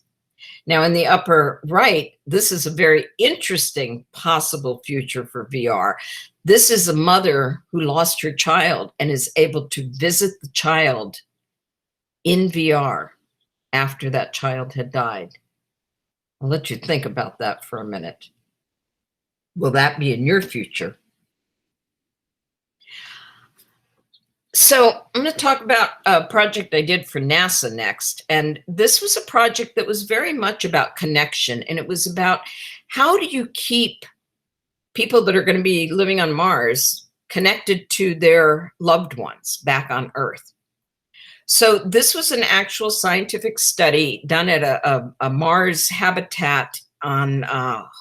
B: Now, in the upper right, this is a very interesting possible future for VR. This is a mother who lost her child and is able to visit the child in VR after that child had died. I'll let you think about that for a minute. Will that be in your future? So I'm going to talk about a project I did for NASA next. And this was a project that was very much about connection. And it was about how do you keep people that are going to be living on Mars connected to their loved ones back on Earth. So this was an actual scientific study done at a Mars habitat on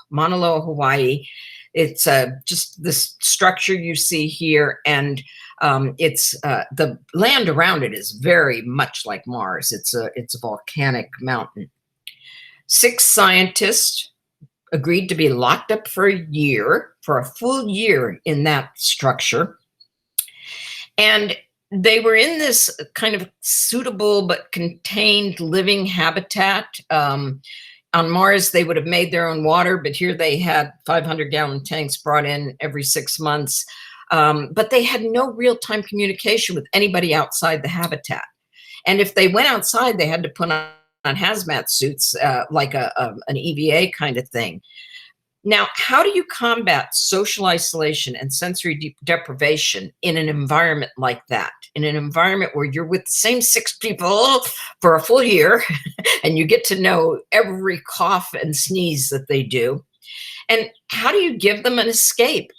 B: Mauna Loa, Hawaii. It's just this structure you see here, and it's the land around it is very much like Mars. It's a volcanic mountain. 6 scientists agreed to be locked up for a full year in that structure. And they were in this kind of suitable but contained living habitat. On Mars, they would have made their own water, but here they had 500-gallon tanks brought in every 6 months. But they had no real-time communication with anybody outside the habitat. And if they went outside, they had to put on hazmat suits, like an EVA kind of thing. Now, how do you combat social isolation and sensory deprivation in an environment like that? In an environment where you're with the same 6 people for a full year and you get to know every cough and sneeze that they do. And how do you give them an escape?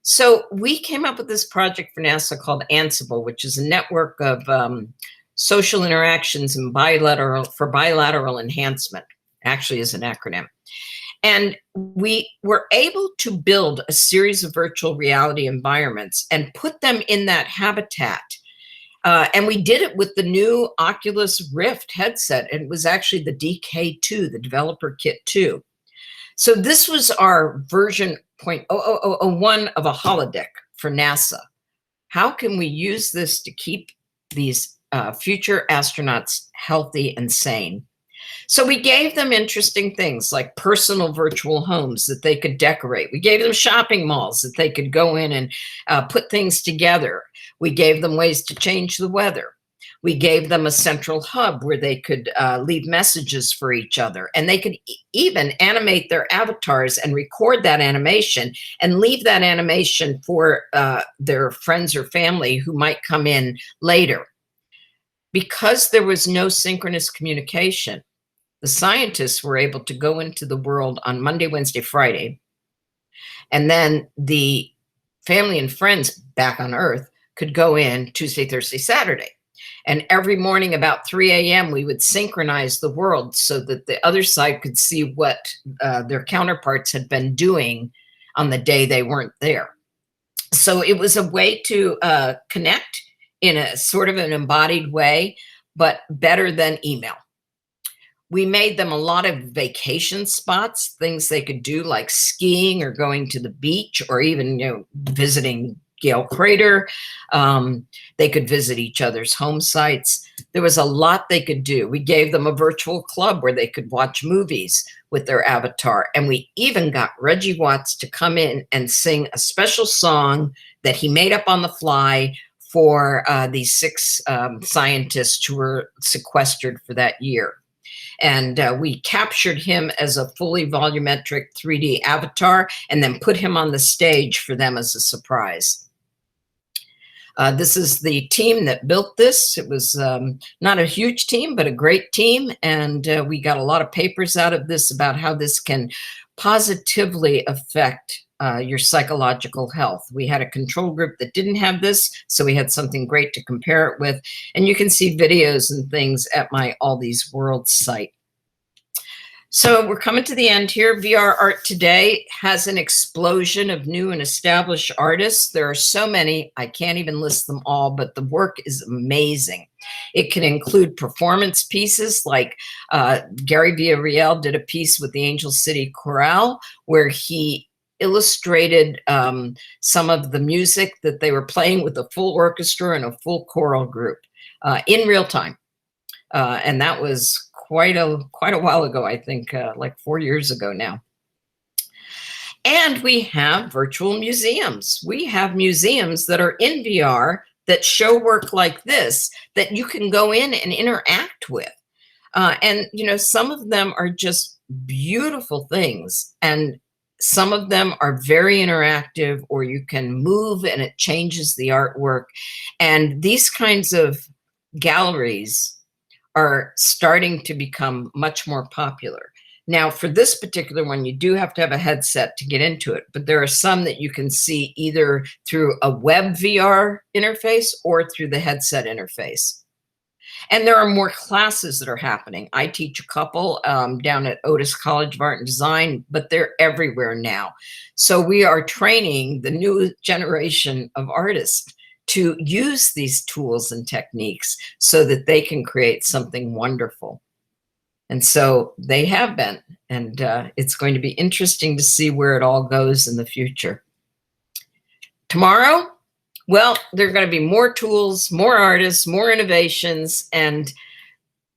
B: So we came up with this project for NASA called Ansible, which is a network of social interactions and bilateral enhancement, actually is an acronym. And we were able to build a series of virtual reality environments and put them in that habitat. And we did it with the new Oculus Rift headset. It was actually the DK2, the Developer Kit 2. So this was our version 0.00001 of a holodeck for NASA. How can we use this to keep these future astronauts healthy and sane? So we gave them interesting things like personal virtual homes that they could decorate. We gave them shopping malls that they could go in and put things together. We gave them ways to change the weather. We gave them a central hub where they could leave messages for each other. And they could even animate their avatars and record that animation and leave that animation for their friends or family who might come in later. Because there was no synchronous communication, the scientists were able to go into the world on Monday, Wednesday, Friday, and then the family and friends back on Earth could go in Tuesday, Thursday, Saturday. And every morning about 3 a.m., we would synchronize the world so that the other side could see what their counterparts had been doing on the day they weren't there. So it was a way to connect in a sort of an embodied way, but better than email. We made them a lot of vacation spots, things they could do like skiing or going to the beach or even, visiting Gale Crater. They could visit each other's home sites. There was a lot they could do. We gave them a virtual club where they could watch movies with their avatar. And we even got Reggie Watts to come in and sing a special song that he made up on the fly for these 6 scientists who were sequestered for that year. And we captured him as a fully volumetric 3D avatar and then put him on the stage for them as a surprise. This is the team that built this. It was not a huge team, but a great team. And we got a lot of papers out of this about how this can positively affect your psychological health. We had a control group that didn't have this, so we had something great to compare it with. And you can see videos and things at my All These Worlds site. So we're coming to the end here. VR Art Today has an explosion of new and established artists. There are so many, I can't even list them all, but the work is amazing. It can include performance pieces like Gary Villarreal did a piece with the Angel City Chorale where he illustrated some of the music that they were playing with a full orchestra and a full choral group in real time. And that was quite a while ago, I think, like 4 years ago now. And we have virtual museums. We have museums that are in VR that show work like this that you can go in and interact with. And, some of them are just beautiful things. And some of them are very interactive, or you can move and it changes the artwork. And these kinds of galleries are starting to become much more popular. Now, for this particular one, you do have to have a headset to get into it, but there are some that you can see either through a web VR interface or through the headset interface. And there are more classes that are happening. I teach a couple down at Otis College of Art and Design, but they're everywhere now. So we are training the new generation of artists to use these tools and techniques so that they can create something wonderful. And so they have been, and it's going to be interesting to see where it all goes in the future. Tomorrow, well, there are going to be more tools, more artists, more innovations, and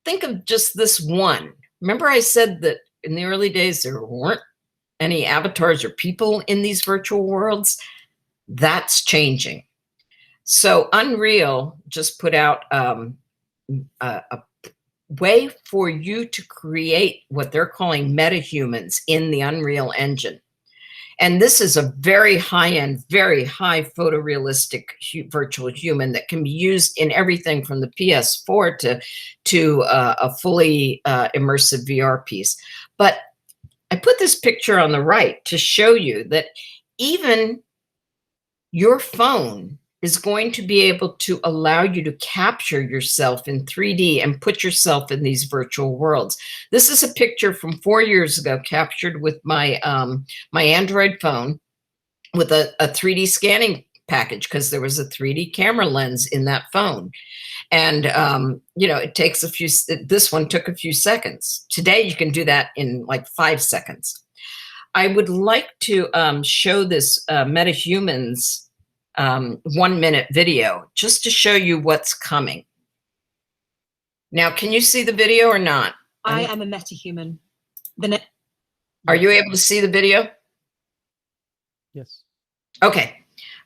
B: think of just this one. Remember I said that in the early days there weren't any avatars or people in these virtual worlds? That's changing. So Unreal just put out a way for you to create what they're calling metahumans in the Unreal Engine. And this is a very high-end, very high photorealistic virtual human that can be used in everything from the PS4 to a fully immersive VR piece. But I put this picture on the right to show you that even your phone is going to be able to allow you to capture yourself in 3D and put yourself in these virtual worlds. This is a picture from 4 years ago, captured with my my Android phone with a 3D scanning package, because there was a 3D camera lens in that phone. And, you know, it takes a few, this one took a few seconds. Today, you can do that in like 5 seconds. I would like to show this MetaHumans 1 minute video just to show you what's coming. Now, can you see the video or not?
F: I am a metahuman.
B: Are you able to see the video?
C: Yes.
B: Okay.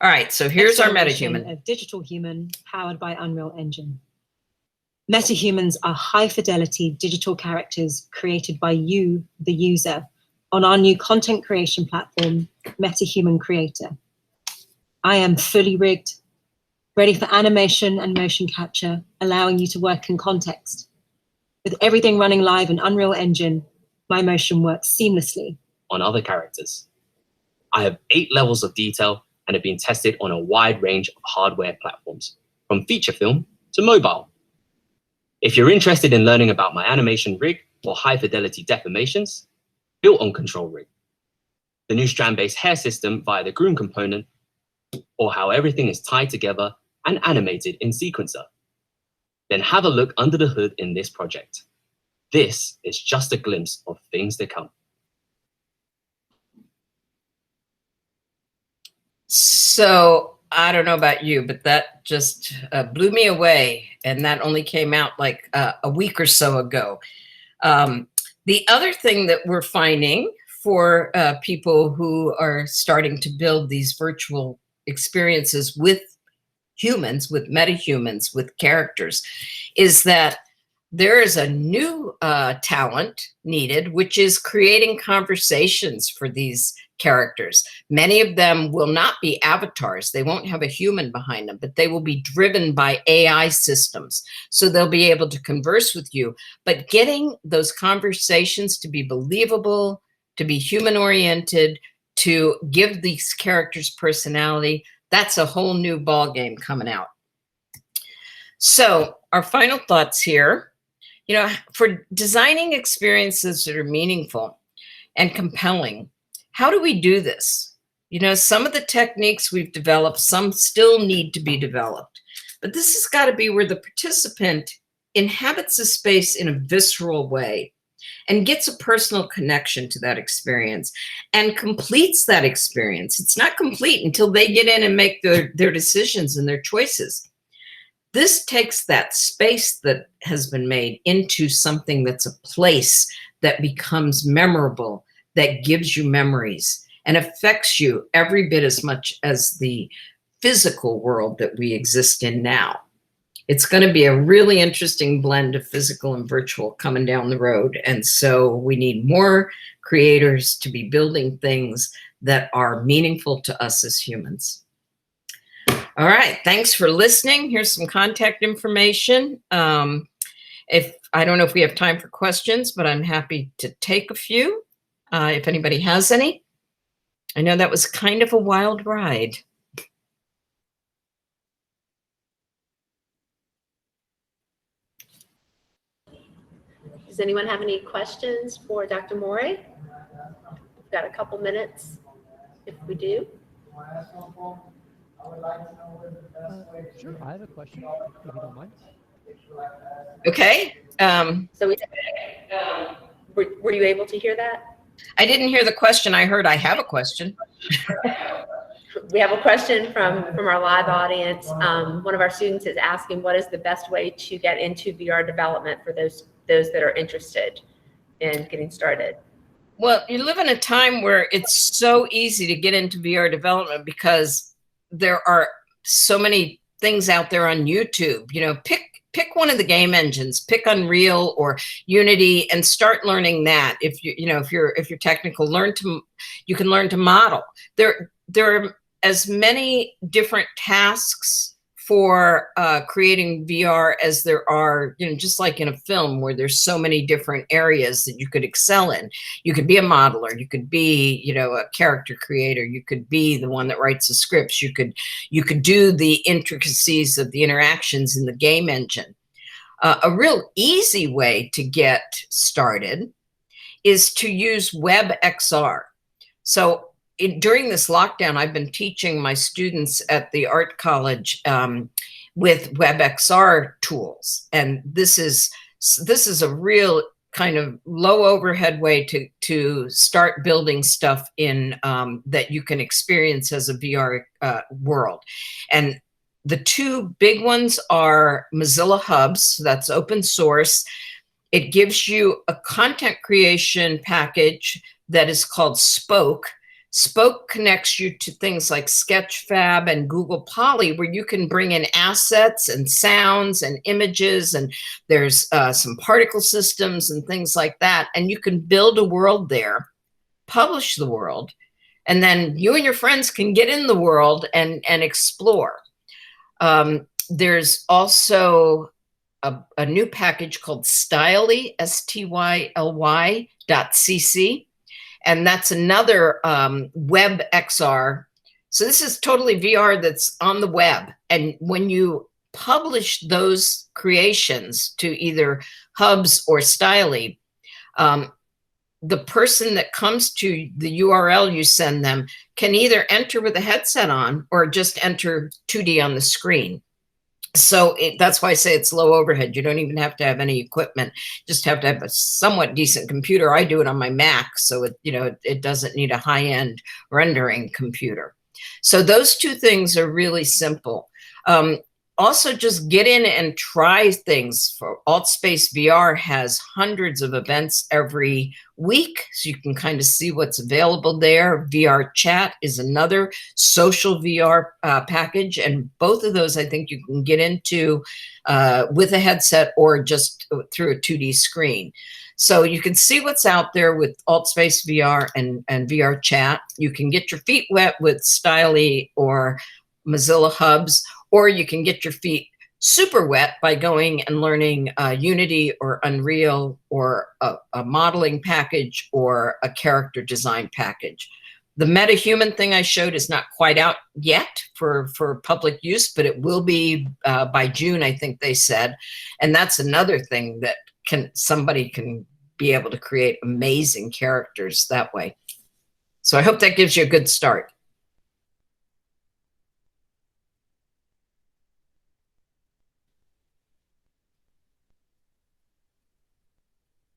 B: All right. So here's our
F: Exploration
B: metahuman.
F: of digital human powered by Unreal Engine. Metahumans are high fidelity digital characters created by you, the user, on our new content creation platform, MetaHuman Creator. I am fully rigged, ready for animation and motion capture, allowing you to work in context. With everything running live in Unreal Engine, my motion works seamlessly
G: on other characters. I have 8 levels of detail and have been tested on a wide range of hardware platforms, from feature film to mobile. If you're interested in learning about my animation rig or high fidelity deformations, built on Control Rig, the new strand-based hair system via the Groom component, or how everything is tied together and animated in Sequencer, then have a look under the hood in this project. This is just a glimpse of things to come.
B: So I don't know about you, but that just blew me away. And that only came out like a week or so ago. The other thing that we're finding for people who are starting to build these virtual experiences with humans, with metahumans, with characters, is that there is a new talent needed, which is creating conversations for these characters. Many of them will not be avatars. They won't have a human behind them, but they will be driven by AI systems. So they'll be able to converse with you, but getting those conversations to be believable, to be human-oriented, to give these characters personality, that's a whole new ballgame coming out. So our final thoughts here, you know, for designing experiences that are meaningful and compelling, how do we do this? You know, some of the techniques we've developed, some still need to be developed, but this has got to be where the participant inhabits a space in a visceral way and gets a personal connection to that experience and completes that experience. It's not complete until they get in and make their decisions and their choices. This takes that space that has been made into something that's a place that becomes memorable, that gives you memories and affects you every bit as much as the physical world that we exist in now. It's going to be a really interesting blend of physical and virtual coming down the road. And so we need more creators to be building things that are meaningful to us as humans. All right, thanks for listening. Here's some contact information. If I don't know if we have time for questions, but I'm happy to take a few if anybody has any. I know that was kind of a wild ride.
A: Does anyone have any questions for Dr. Morie? We've got a couple minutes if we do.
C: Sure, I have a question, if you don't mind.
B: Okay.
A: So were you able to hear that?
B: I didn't hear the question. I heard I have a question.
A: We have a question from our live audience. One of our students is asking, what is the best way to get into VR development for those that are interested in getting started?
B: Well, you live in a time where it's so easy to get into VR development because there are so many things out there on YouTube. You know, pick one of the game engines, pick Unreal or Unity, and start learning that. If you're technical, you can learn to model. There are as many different tasks for creating VR as there are, just like in a film where there's so many different areas that you could excel in. You could be a modeler, you could be, a character creator, you could be the one that writes the scripts, you could do the intricacies of the interactions in the game engine. A real easy way to get started is to use WebXR. So during this lockdown, I've been teaching my students at the art college with WebXR tools, and this is a real kind of low overhead way to start building stuff in that you can experience as a VR world. And the two big ones are Mozilla Hubs, so that's open source. It gives you a content creation package that is called Spoke. Spoke connects you to things like Sketchfab and Google Poly, where you can bring in assets and sounds and images, and there's some particle systems and things like that. And you can build a world there, publish the world, and then you and your friends can get in the world and explore. There's also a new package called Styly, STYLY.cc. And that's another WebXR. So this is totally VR that's on the web. And when you publish those creations to either Hubs or Styly, the person that comes to the URL you send them can either enter with a headset on or just enter 2D on the screen. So that's why I say it's low overhead. You don't even have to have any equipment. Just have to have a somewhat decent computer. I do it on my Mac, so it doesn't need a high-end rendering computer. So those two things are really simple. Also, just get in and try things. For AltSpace VR has hundreds of events every week, so you can kind of see what's available there. VR Chat is another social VR package, and both of those I think you can get into with a headset or just through a 2D screen. So you can see what's out there with AltSpace VR and VR Chat. You can get your feet wet with Styly or Mozilla Hubs, or you can get your feet super wet by going and learning Unity or Unreal or a modeling package or a character design package. The MetaHuman thing I showed is not quite out yet for public use, but it will be by June, I think they said. And that's another thing that somebody can be able to create amazing characters that way. So I hope that gives you a good start.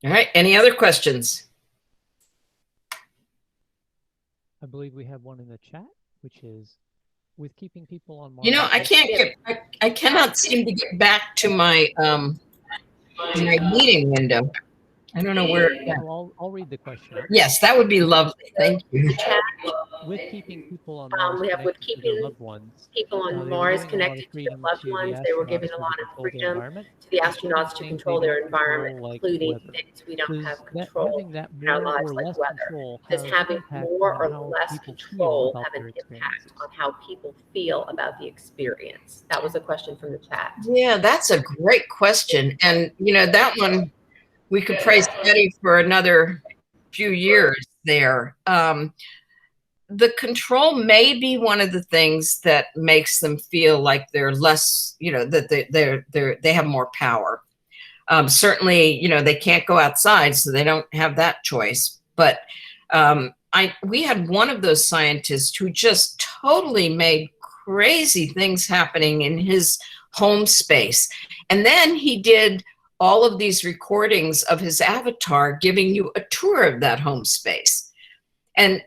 B: All right, any other questions?
C: I believe we have one in the chat, which is, with keeping people on Mars.
B: I cannot seem to get back to my my meeting window. I don't know where.
C: I'll read the question.
B: Yes, that would be lovely. Thank you.
C: With keeping people on Mars,
A: we have with keeping
C: loved ones,
A: people on Mars connected to their loved ones. They were given a lot of freedom to the astronauts to control their environment, including things we don't have control in our lives, like weather. Does having more or less control have an impact on how people feel about the experience? That was a question from the chat.
B: Yeah, that's a great question. And, that one, we could praise Betty for another few years there. The control may be one of the things that makes them feel like they're less, that they have more power. Certainly, you know, they can't go outside, so they don't have that choice. But we had one of those scientists who just totally made crazy things happening in his home space. And then he did all of these recordings of his avatar giving you a tour of that home space. And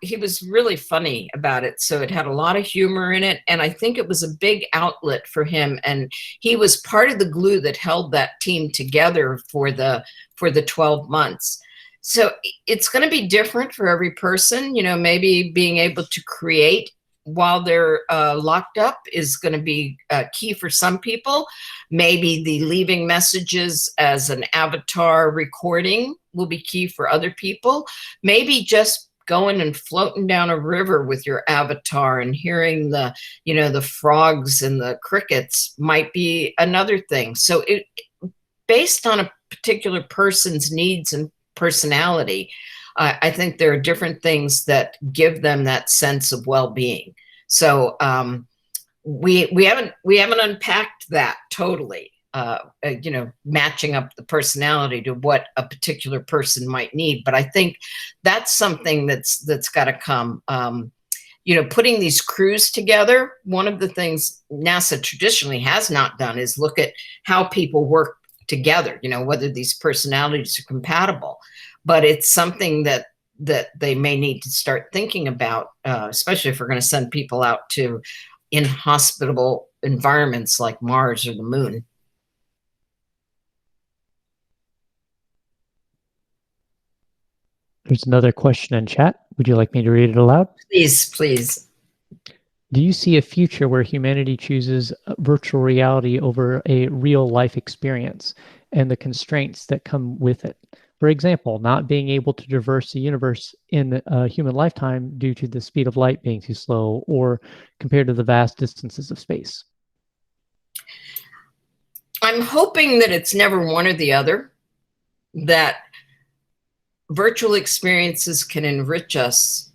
B: he was really funny about it. So it had a lot of humor in it. And I think it was a big outlet for him. And he was part of the glue that held that team together for the 12 months. So it's going to be different for every person. You know, maybe being able to create while they're locked up is going to be key for some people. Maybe the leaving messages as an avatar recording will be key for other people. Maybe just going and floating down a river with your avatar and hearing the, you know, the frogs and the crickets might be another thing. So it, based on a particular person's needs and personality, I think there are different things that give them that sense of well-being. So we haven't unpacked that totally. You know, matching up the personality to what a particular person might need, but I think that's something that's got to come. You know, putting these crews together. One of the things NASA traditionally has not done is look at how people work together. You know, whether these personalities are compatible. But it's something that they may need to start thinking about, especially if we're going to send people out to inhospitable environments like Mars or the moon.
C: There's another question in chat. Would you like me to read it aloud?
B: Please, please.
C: Do you see a future where humanity chooses virtual reality over a real life experience and the constraints that come with it? For example, not being able to traverse the universe in a human lifetime due to the speed of light being too slow or compared to the vast distances of space.
B: I'm hoping that it's never one or the other, that virtual experiences can enrich us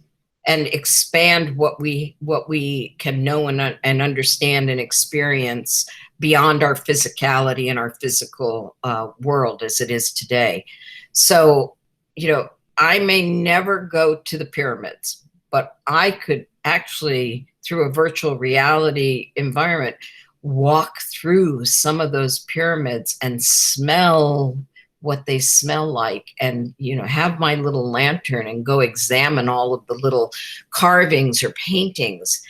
B: and expand what we can know and understand and experience beyond our physicality and our physical world as it is today. So, you know, I may never go to the pyramids, but I could actually, through a virtual reality environment, walk through some of those pyramids and smell what they smell like, and, you know, have my little lantern and go examine all of the little carvings or paintings.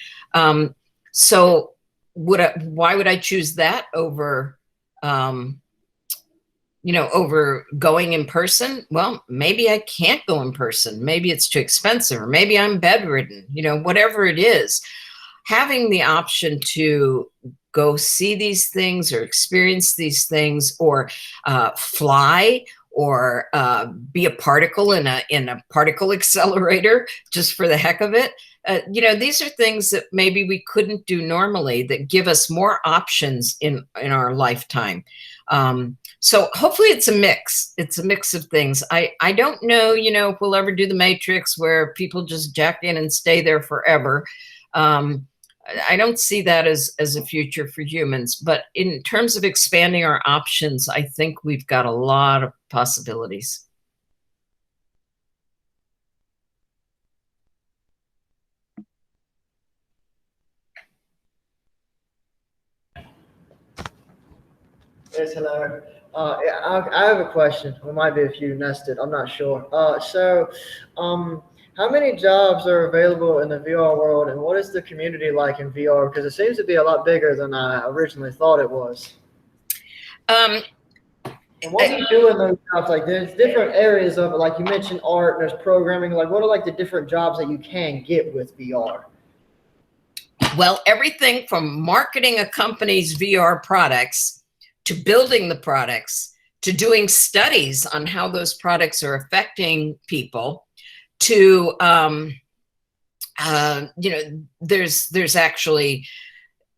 B: So why would I choose that over, you know, over going in person? Well, maybe I can't go in person. Maybe it's too expensive, or maybe I'm bedridden, you know, whatever it is. Having the option to go see these things or experience these things, or fly, or be a particle in a particle accelerator just for the heck of it. You know, these are things that maybe we couldn't do normally, that give us more options in our lifetime. So hopefully it's a mix. It's a mix of things. I don't know, you know, if we'll ever do the Matrix where people just jack in and stay there forever. I don't see that as a future for humans, but in terms of expanding our options, I think we've got a lot of possibilities.
H: Yes, hello. I have a question. There might be a few nested. I'm not sure. How many jobs are available in the VR world, and what is the community like in VR? Because it seems to be a lot bigger than I originally thought it was. And what do you do in those jobs? Like, there's different areas of it. Like you mentioned art, and there's programming. Like, what are like the different jobs that you can get with VR?
B: Well, everything from marketing a company's VR products to building the products to doing studies on how those products are affecting people to, you know, there's actually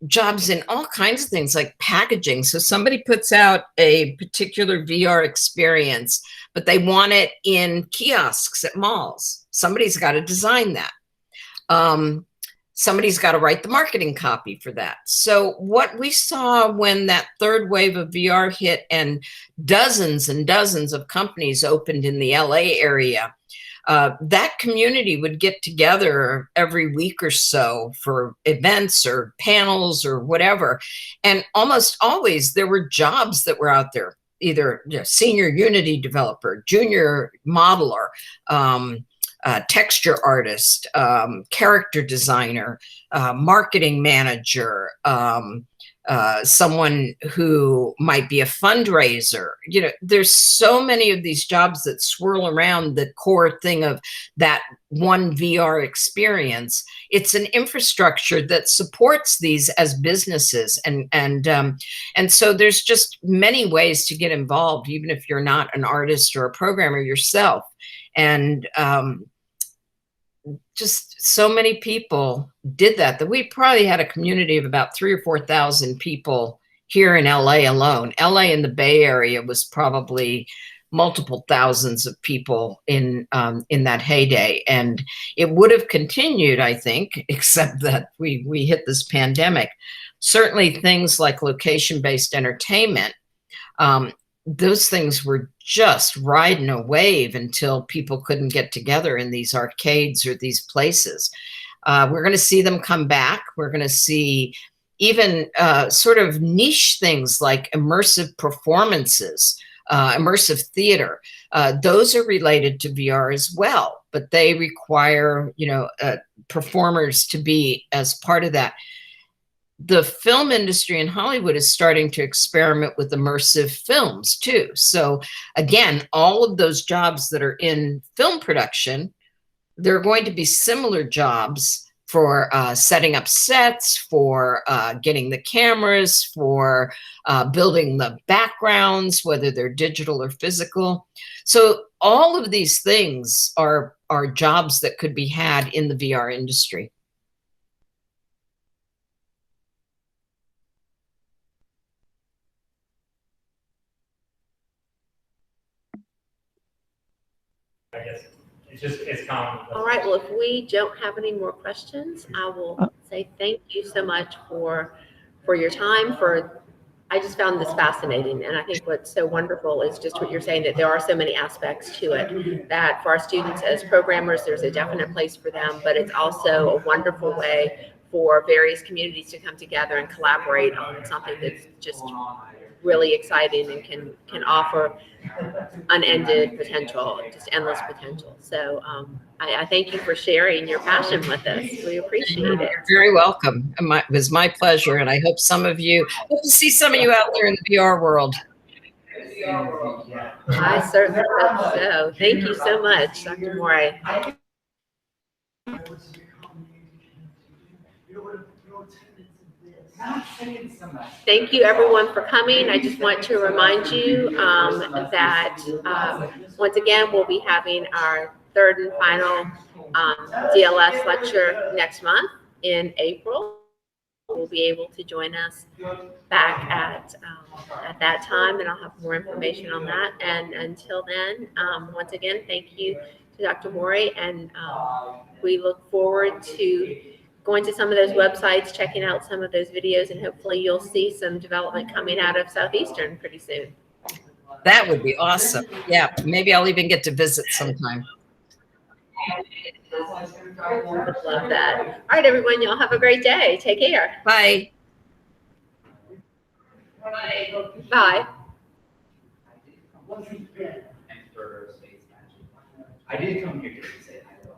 B: jobs in all kinds of things like packaging. So somebody puts out a particular VR experience, but they want it in kiosks at malls. Somebody's got to design that. somebody's got to write the marketing copy for that. So what we saw when that third wave of VR hit and dozens and dozens of companies opened in the LA area, that community would get together every week or so for events or panels or whatever. And almost always there were jobs that were out there, either senior Unity developer, junior modeler, texture artist, character designer, marketing manager, someone who might be a fundraiser. There's so many of these jobs that swirl around the core thing of that one VR experience. It's an infrastructure that supports these as businesses, and so there's just many ways to get involved, even if you're not an artist or a programmer yourself. And just so many people did that we probably had a community of about 3,000 or 4,000 people here in LA alone. LA in the Bay Area was probably multiple thousands of people in that heyday, and it would have continued, I think, except that we hit this pandemic. Certainly things like location-based entertainment, those things were just riding a wave until people couldn't get together in these arcades or these places. We're going to see them come back. We're going to see even sort of niche things like immersive performances, immersive theater. Those are related to VR as well, but they require, performers to be as part of that. The film industry in Hollywood is starting to experiment with immersive films too. So again, all of those jobs that are in film production, there are going to be similar jobs for setting up sets, for getting the cameras, for building the backgrounds, whether they're digital or physical. So all of these things are jobs that could be had in the VR industry.
I: I guess it's common.
A: All right, well, if we don't have any more questions, I will say thank you so much for your time. I just found this fascinating, and I think what's so wonderful is just what you're saying, that there are so many aspects to it, that for our students as programmers, there's a definite place for them, but it's also a wonderful way for various communities to come together and collaborate on something that's just really exciting and can offer unended potential, just endless potential. So I thank you for sharing your passion with us. We appreciate it.
B: You're very welcome. It was my pleasure, and I hope hope to see some of you out there in the VR world.
A: I certainly hope so. Thank you so much, Dr. Morie. Thank you everyone for coming. I just want to remind you that once again, we'll be having our third and final DLS lecture next month in April. Will be able to join us back at that time, and I'll have more information on that. And until then, once again, thank you to Dr. Morie, and we look forward to going to some of those websites, checking out some of those videos, and hopefully you'll see some development coming out of Southeastern pretty soon.
B: That would be awesome. Yeah, maybe I'll even get to visit sometime.
A: Love that. All right, everyone, y'all have a great day. Take care.
B: Bye.
A: Bye.
I: I did come here.